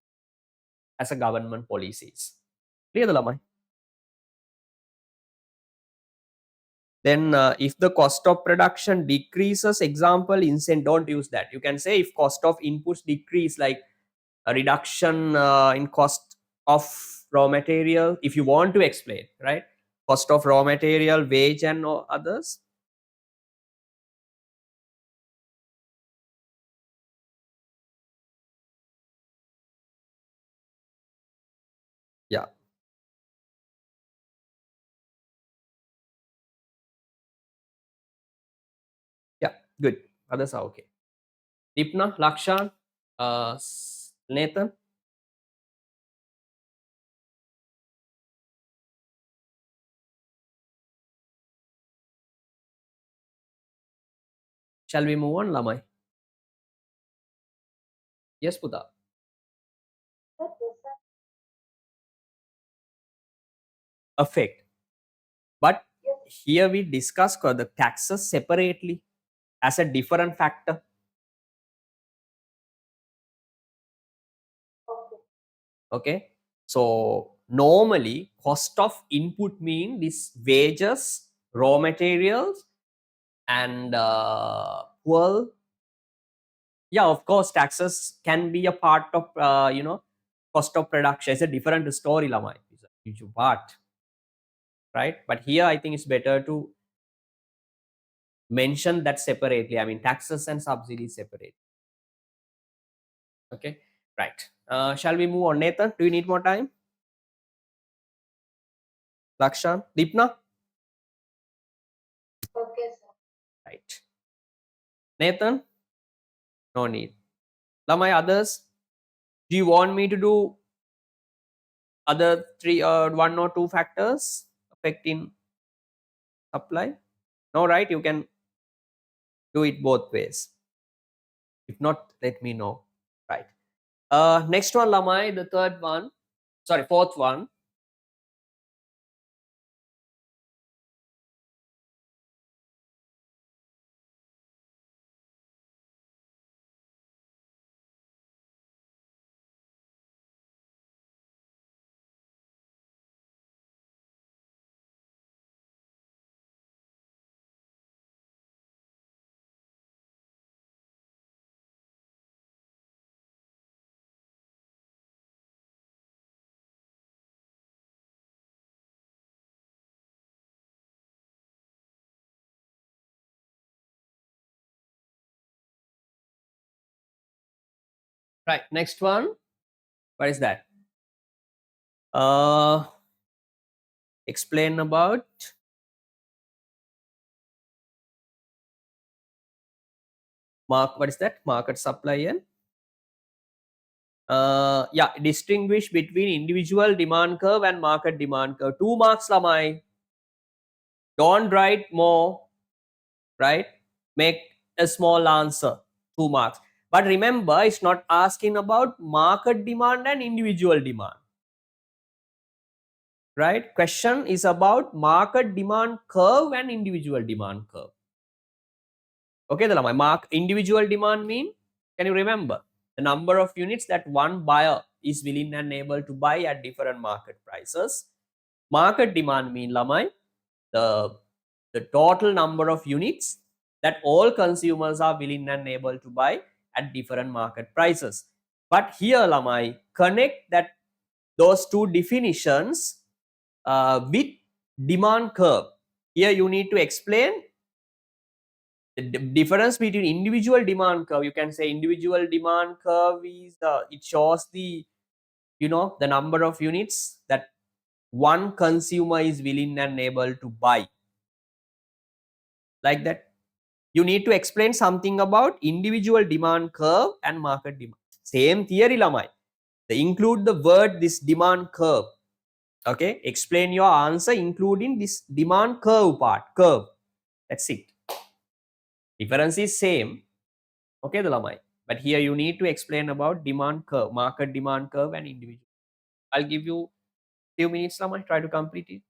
as a government policies. Clear, Dalama? Then if the cost of production decreases, example, don't use that. You can say if cost of inputs decrease, like a reduction in cost of raw material, if you want to explain, right? Cost of raw material, wage and others. Yeah. Yeah, good. Others are okay. Dipna, Lakshan, Nathan, shall we move on, Lamai? Yes, Puta. What is that? Affect. But Yes. here we discuss the taxes separately as a different factor. Okay. Okay. So normally cost of input mean this wages, raw materials, and well, yeah, of course, taxes can be a part of cost of production. It's a different story, Lamai. It's a huge part, right? But here I think it's better to mention that separately. I mean, taxes and subsidies separate. Okay, right. Shall we move on, Nathan? Do you need more time? Lakshan, Deepna, Okay, sir. right? Nathan, no need. Lamai, others, do you want me to do other three or one or two factors affecting supply? No, right? You can do it both ways. If not, let me know. Right. Next one, Lamai, the third one. Sorry, fourth one. Right. Next one. What is that? Explain about what is that? Market supply and yeah, distinguish between individual demand curve and market demand curve. 2 marks, Lamai. Don't write more, right? Make a small answer. 2 marks. But remember, it's not asking about market demand and individual demand. Right? Question is about market demand curve and individual demand curve. Okay, the mark individual demand mean, can you remember the number of units that one buyer is willing and able to buy at different market prices? Market demand mean, Lamai, the total number of units that all consumers are willing and able to buy at different market prices. But here, Lamai, connect that those two definitions with demand curve. Here you need to explain the difference between individual demand curve. You can say individual demand curve is it shows the the number of units that one consumer is willing and able to buy, like that. You need to explain something about individual demand curve and market demand. Same theory, Lamai. They include the word this demand curve. Okay, explain your answer including this demand curve part. Curve. That's it. Difference is same. Okay, the lamai. But here you need to explain about demand curve, market demand curve, and individual. I'll give you few minutes, lamai. Try to complete it.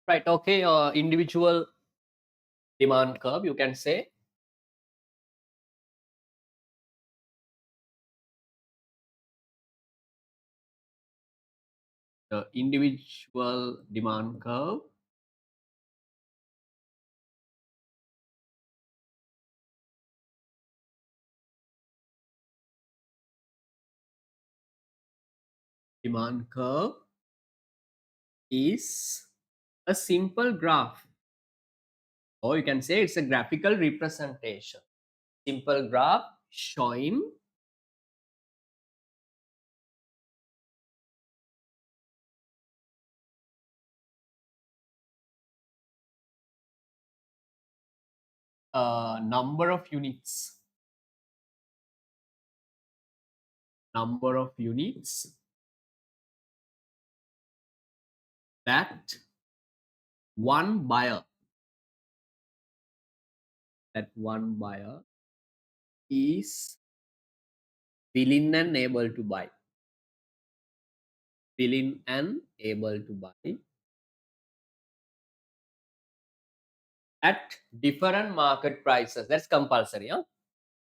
Right. Okay. Individual demand curve, you can say. The individual demand curve. Demand curve is a simple graph, or you can say it's a graphical representation. Simple graph showing a number of units that one buyer is willing and able to buy, willing and able to buy at different market prices. That's compulsory, huh?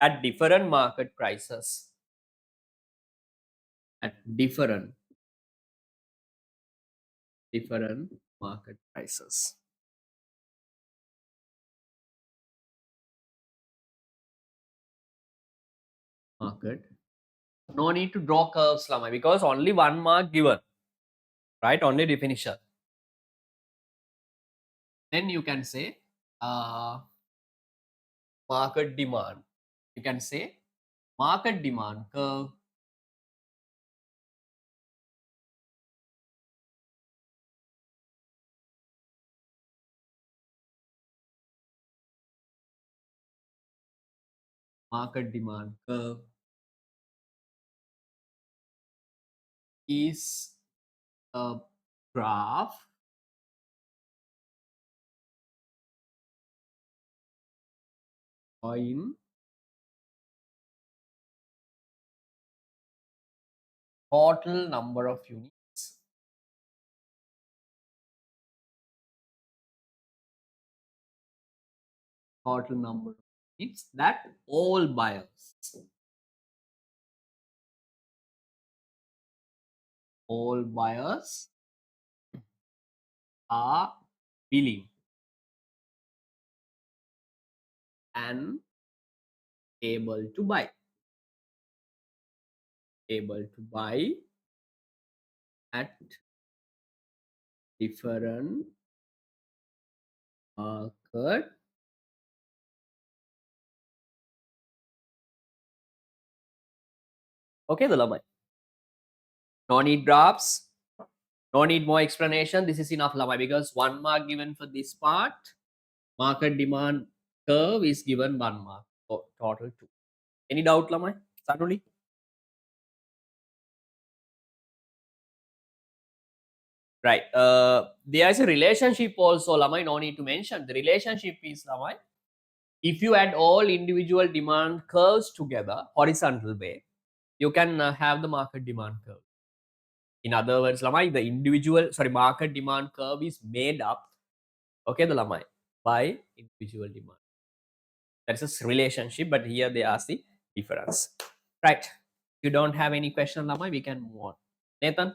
At different market prices. At different market prices. Market. No need to draw curves, Lama, because only one mark given, right? Only definition. Then you can say market demand. You can say market demand curve. Market demand curve is a graph showing total number of units, total number of units that all buyers are willing and able to buy, able to buy at different market. Okay, the Lamai. No need drafts, no need more explanation. This is enough, Lamai, because one mark given for this part. Market demand curve is given one mark. So total two. Any doubt, Lamai? Suddenly? Right. There is a relationship also, Lamai. No need to mention. The relationship is, Lamai, if you add all individual demand curves together, horizontal way, you can have the market demand curve. In other words, Lamai, the market demand curve is made up, okay, the Lamai, by individual demand. That's a relationship, but here they ask the difference. Right. If you don't have any question, Lamai, we can move on. Nathan?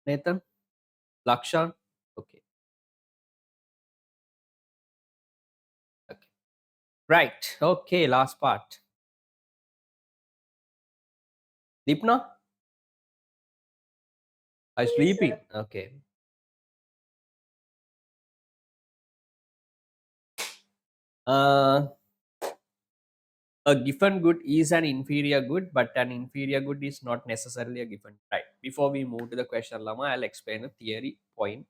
Nathan? Lakshan? Okay. Okay. Right. Okay, last part. Deepna? Are you Yes, sleeping? sir. Okay. Uh, a given good is an inferior good, but an inferior good is not necessarily a given. Right. Before we move to the question, Lama, I'll explain a theory point,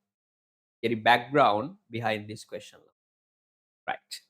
theory background behind this question. Right.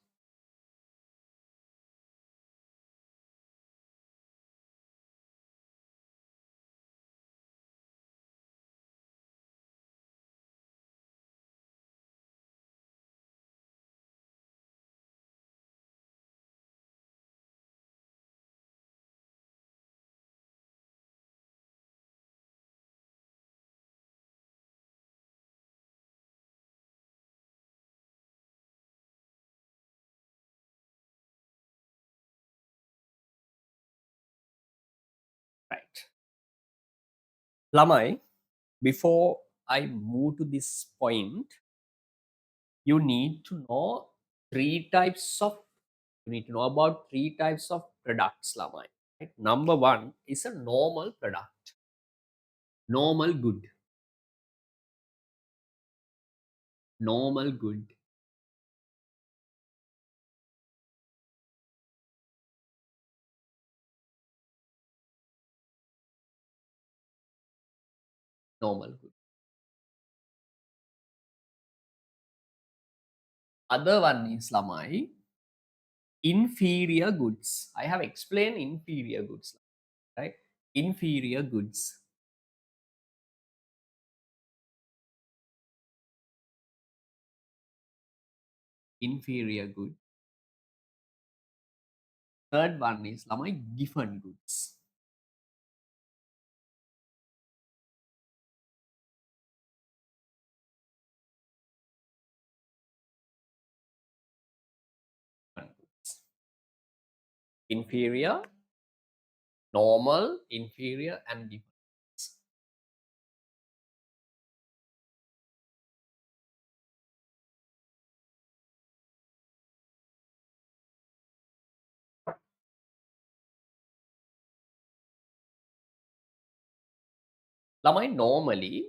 Right. Lamai, before I move to this point, you need to know you need to know about three types of products, Lamai. Right? Number one is a normal product, normal good, normal good, normal good. Other one is, Lamai, inferior goods. I have explained inferior goods, right? Inferior goods. Inferior good. Third one is, Lamai, given goods. inferior, normal, inferior, and different. Lamai, normally,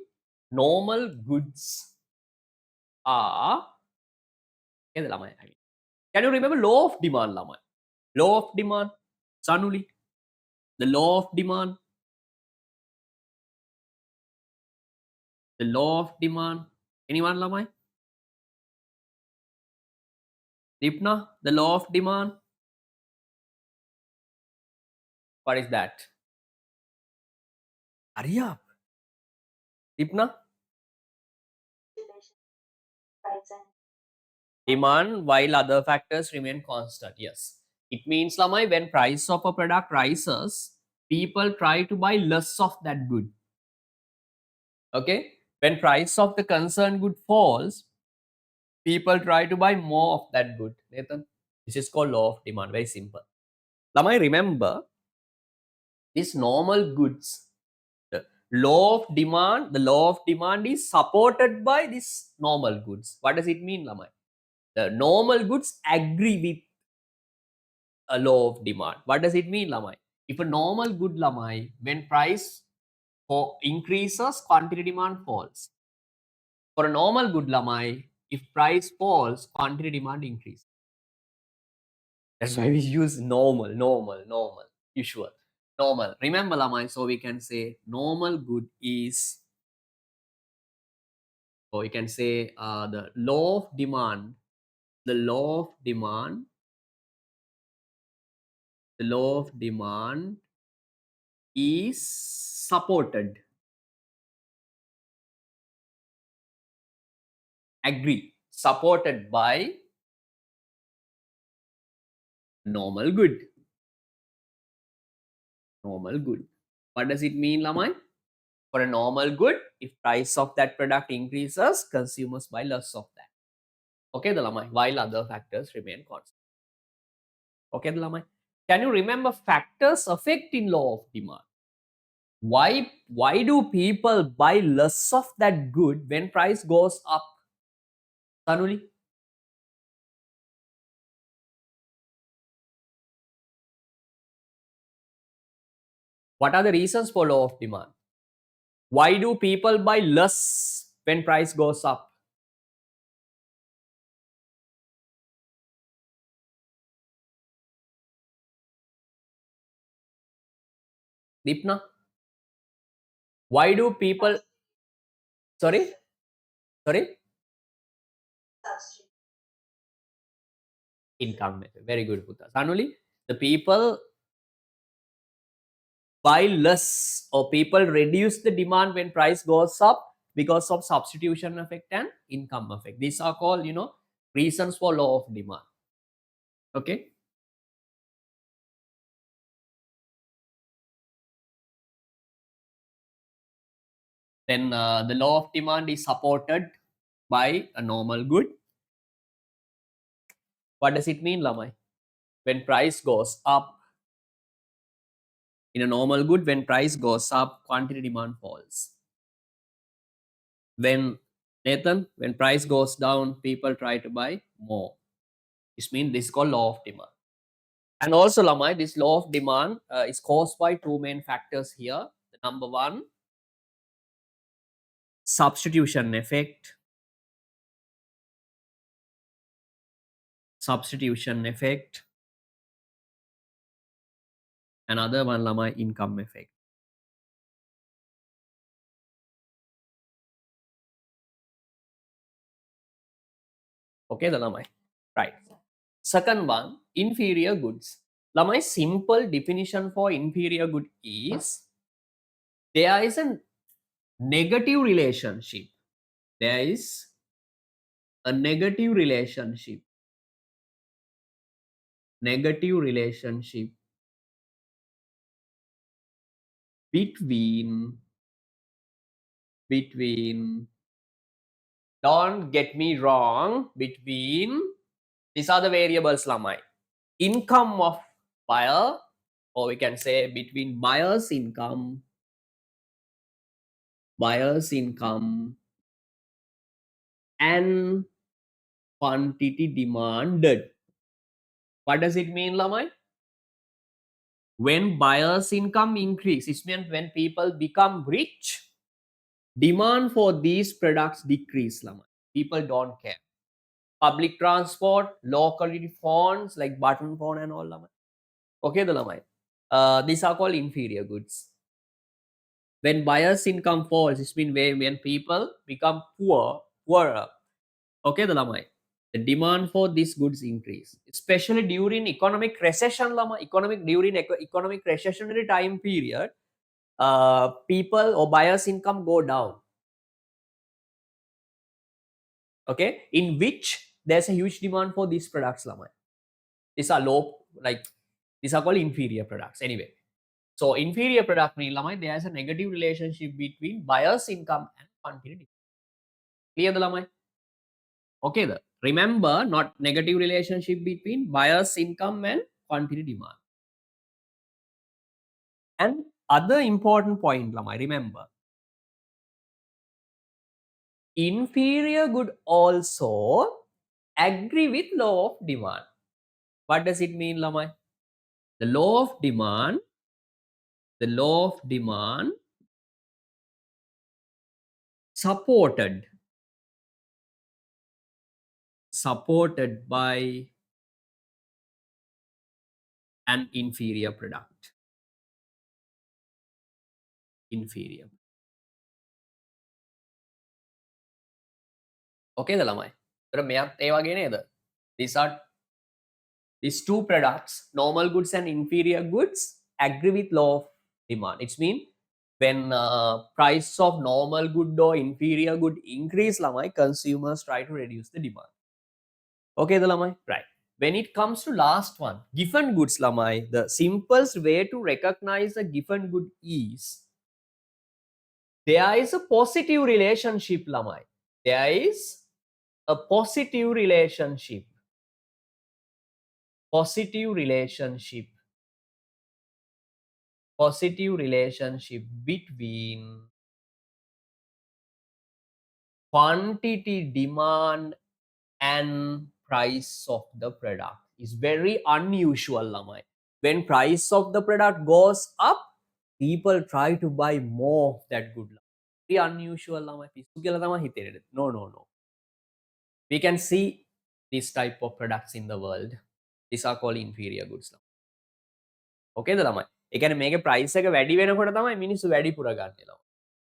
normal goods are, lamai. Can you remember law of demand, lamai? Law of demand, Sanuli. The law of demand, the law of demand. Anyone, lamai? Dipna, the law of demand. What is that? Hurry up. Dipna, Relation, price and demand while other factors remain constant. Yes. It means, lamai, when price of a product rises, people try to buy less of that good. Okay? When price of the concerned good falls, people try to buy more of that good. Nathan, this is called law of demand. Very simple. Lamai, remember this normal goods. The the law of demand is supported by this normal goods. What does it mean, Lamai? The normal goods agree with a law of demand. What does it mean, Lamai? If a normal good, Lamai, when price increases, quantity demand falls. For a normal good, Lamai, if price falls, quantity demand increases. That's why we use normal, usual, normal. Remember, Lamai, so we can say normal good is, or we can say the law of demand, the law of demand, the law of demand is supported, agree, supported by normal good, normal good. What does it mean, Lamai? For a normal good, if price of that product increases, consumers buy less of that. Okay, the Lamai, while other factors remain constant. Okay, the Lamai. Can you remember factors affecting law of demand? Why do people buy less of that good when price goes up? Tanuli? What are the reasons for law of demand? Why do people buy less when price goes up? Deepna? Why do people, sorry? Sorry? substitute. Income method. Very good, Putta. Sanuli, the people buy less or people reduce the demand when price goes up because of substitution effect and income effect. These are called, reasons for law of demand. Okay. Then the law of demand is supported by a normal good. What does it mean, Lamai? When price goes up, in a normal good, when price goes up, quantity demand falls. When, Nathan, when price goes down, people try to buy more. This means this is called law of demand. And also, Lamai, this law of demand is caused by two main factors here. The number one, substitution effect. Substitution effect. Another one, Lamai, income effect. Okay, the Lamai. Right. Second one, inferior goods. Lamai, simple definition for inferior good is there is a negative relationship. There is a negative relationship. Negative relationship between, don't get me wrong, between, these are the variables, Lamai. Income of buyer, or we can say between buyer's income and quantity demanded. What does it mean, Lamai? When buyer's income increase, it means when people become rich, demand for these products decrease, Lamai. People don't care. Public transport, locality phones like button phone and all, Lamai. Okay, the Lamai. These are called inferior goods. When buyer's income falls, it means when people become poorer. Okay, the Lamai. The demand for these goods increase, especially during economic recession, Lama. Economic recessionary time period, people or buyers' income go down. Okay, in which there's a huge demand for these products, Lama. These are these are called inferior products. Anyway, so inferior product mean, Lama, there's a negative relationship between buyer's income and quantity. Clear, the Lama? Okay, remember, not negative relationship between buyer's income and quantity demand. And other important point, Lamai, remember, inferior good also agree with law of demand. What does it mean, Lamai? The law of demand, the law of demand supported by an inferior product. Inferior. Okay, the Lamai. These are these two products, normal goods and inferior goods, agree with law of demand. It means when price of normal good or inferior good increase, Lamai, consumers try to reduce the demand. Okay, the Lamai? Right. When it comes to last one, given goods, Lamai, the simplest way to recognize a given good is there is a positive relationship, Lamai. There is a positive relationship. Positive relationship. Positive relationship between quantity demand and price of the product. Is very unusual, Lamai. When price of the product goes up, people try to buy more of that good. Very unusual, Lamai. No, no, no. We can see this type of products in the world. These are called inferior goods. Okay, the Lamai. ඒ කියන්නේ මේකේ price එක වැඩි වෙනකොට තමයි මිනිස්සු වැඩිපුර ගන්නෙ.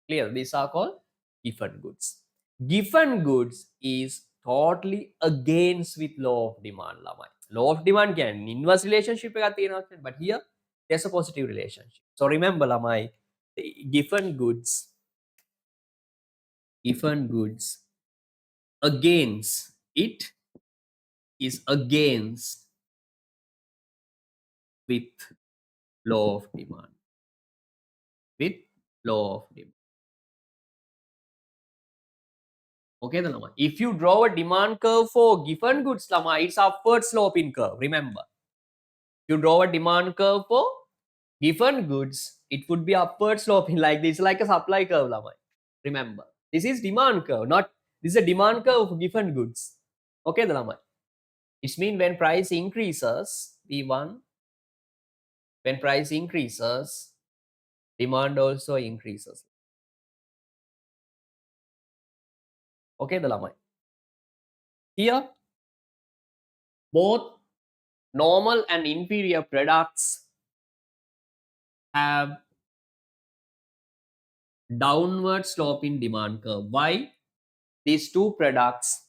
Clear? These are called given goods. Given goods is totally against with law of demand, lamai. Law of demand can inverse relationship එකක් තියෙනවා, but here there's a positive relationship. So remember, lamai, the given goods against it is against with law of demand. With law of demand. Okay, the Lama. If you draw a demand curve for given goods, Lama, it's upward sloping curve. Remember, if you draw a demand curve for given goods, it would be upward sloping like this, like a supply curve, Lama. Remember, this is demand curve, not this is a demand curve for given goods. Okay, the Lama. It means when price increases, V1, when price increases, demand also increases. Okay, the Lama. Here, both normal and inferior products have downward slope in demand curve. Why? These two products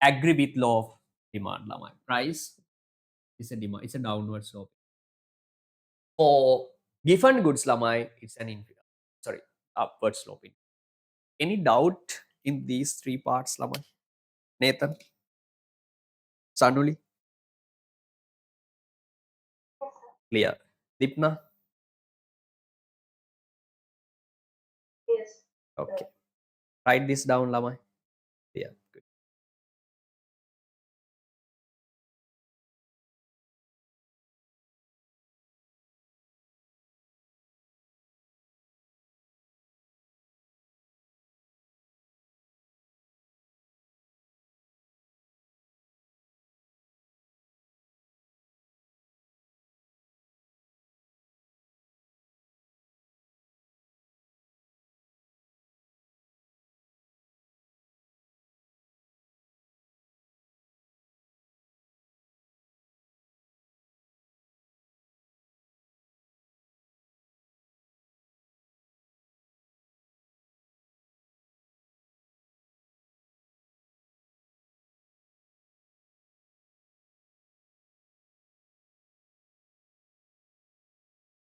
agree with law of demand. Lamai. Price is a demand, it's a downward slope. For given goods, Lamai, it's an inferior, sorry, upward sloping. Any doubt in these three parts, Lamai? Nathan? Sanuli? Yes, sir. Clear. Dipna? Yes, Okay. sir. Write this down, Lamai. Yeah. Good.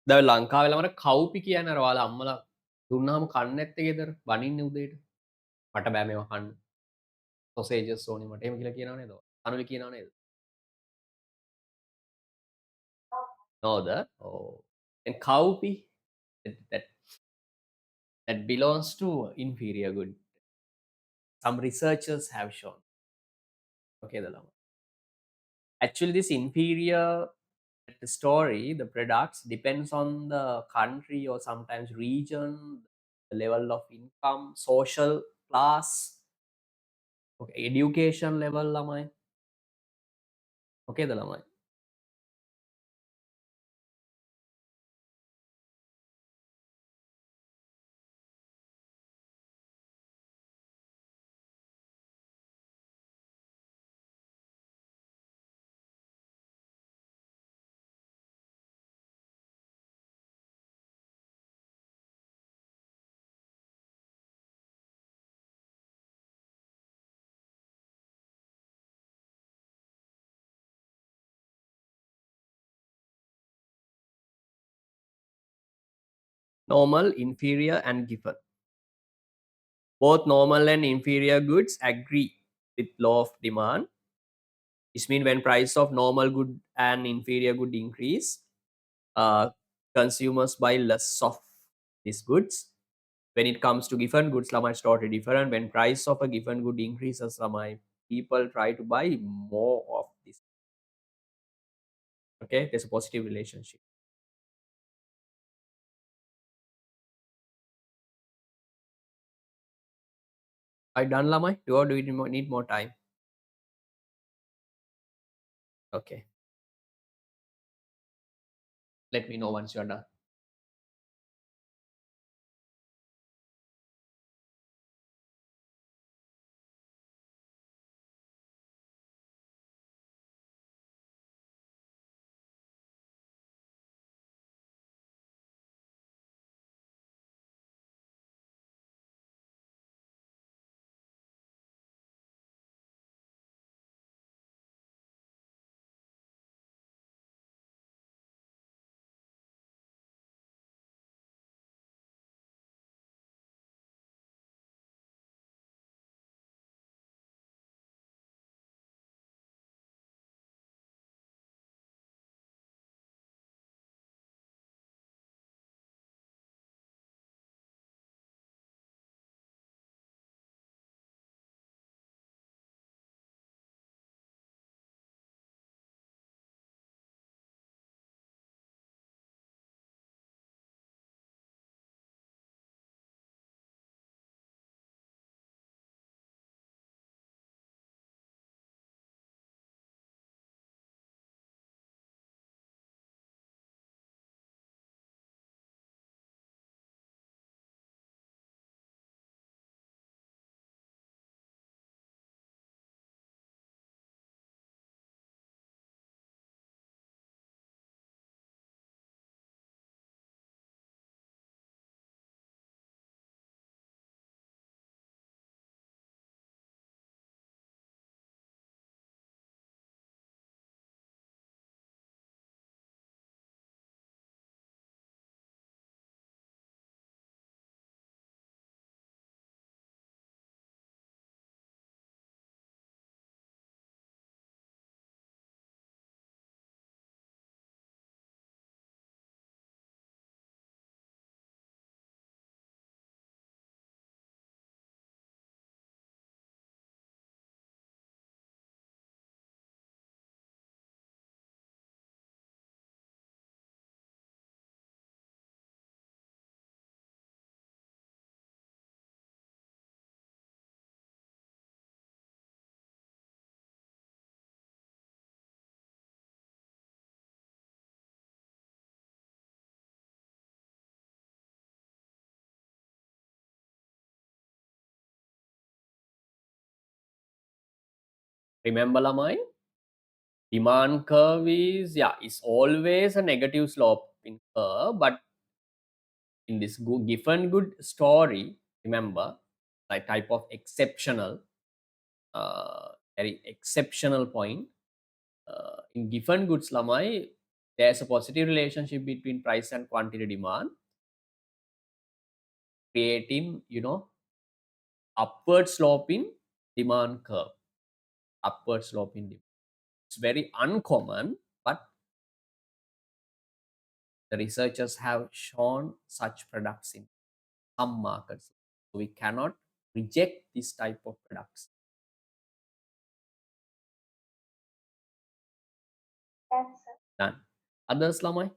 දැන් ලංකාවේ ළමයිට කව්පි කියන්නේ අර ඔයාලා අම්මලා දුන්නාම කන්නේ නැත්තේ ගෙදර. බනින්නේ උදේට. මට බෑ මේවා කන්න. සොසේජස් ඕනේ මට. එහෙම කියලා කියනව නේද? අනුලි කියනව නේද? Know that? Oh. And cowpea, that belongs to inferior good. Some researchers have shown. Okay, the lama. Actually, this inferior story, the products depends on the country or sometimes region, the level of income, social class, okay, education level lamai. Okay, the lamai. Normal, inferior, and given. Both normal and inferior goods agree with law of demand. This means when price of normal good and inferior good increase, uh, consumers buy less of these goods. When it comes to given goods, lamai is totally different. When price of a given good increases, lamai, people try to buy more of this. Okay, there's a positive relationship. I done lamai? Do you need more time? Okay, let me know once you're done. Remember, lamai, demand curve is, yeah, it's always a negative sloping curve, but in this given good story, remember, like type of exceptional, very exceptional point. In given goods lamai, there's a positive relationship between price and quantity demand, creating, upward sloping demand curve. Upward sloping demand. It's very uncommon, but the researchers have shown such products in some markets. So we cannot reject this type of products. Yes, sir. Done. Others, Lamai?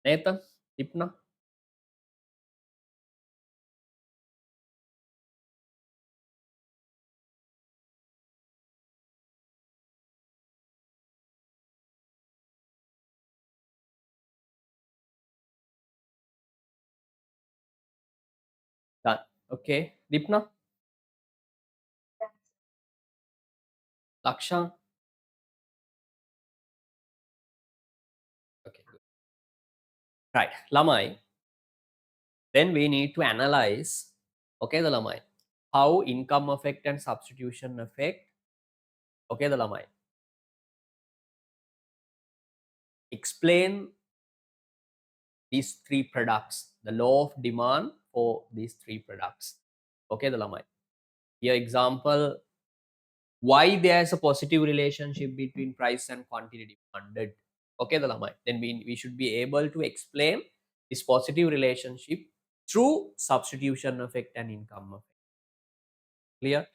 Nathan? Ipna? Done. Okay. Dipna? Yes. Laksha? Okay, good. Right. Lamai. Then we need to analyze, okay, the Lamai, how income effect and substitution effect, okay, the Lamai, explain these three products, the law of demand for these three products. Okay, the Lamai. Here example, why there is a positive relationship between price and quantity demanded. Okay, the Lamai. Then we should be able to explain this positive relationship through substitution effect and income effect. Clear?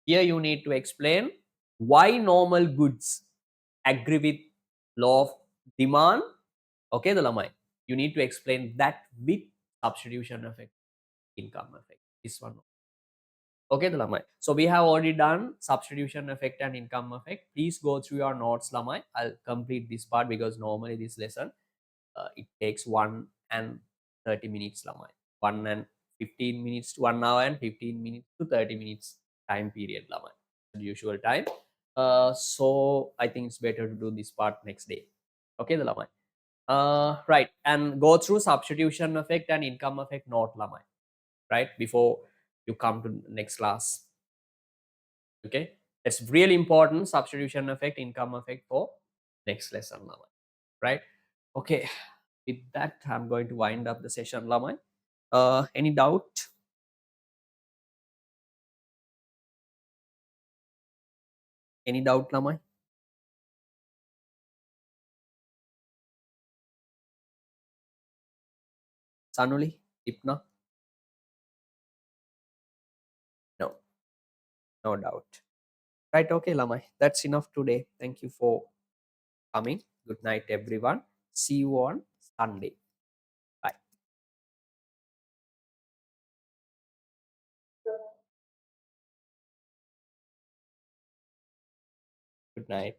Here you need to explain why normal goods agree with law of demand. Okay, the Lamai. You need to explain that with substitution effect, income effect. This one. Okay, the Lamai. So we have already done substitution effect and income effect. Please go through your notes, Lamai. I'll complete this part because normally this lesson it takes 1 and 30 minutes, Lamai. 1 and 15 minutes to 1 hour and 15 minutes to 30 minutes time period, Lamai. The usual time. So I think it's better to do this part next day. Okay, the Lamai. Right, and go through substitution effect and income effect note, Lamai. Right before you come to next class. Okay, it's really important, substitution effect, income effect for next lesson, Lamai. Right. Okay, with that I'm going to wind up the session, Lamai. Any doubt? Any doubt, Lamai? Sanuli? Ipna? No, no doubt. Right, okay, Lamai. That's enough today. Thank you for coming. Good night, everyone. See you on Sunday. Bye. So, Good night.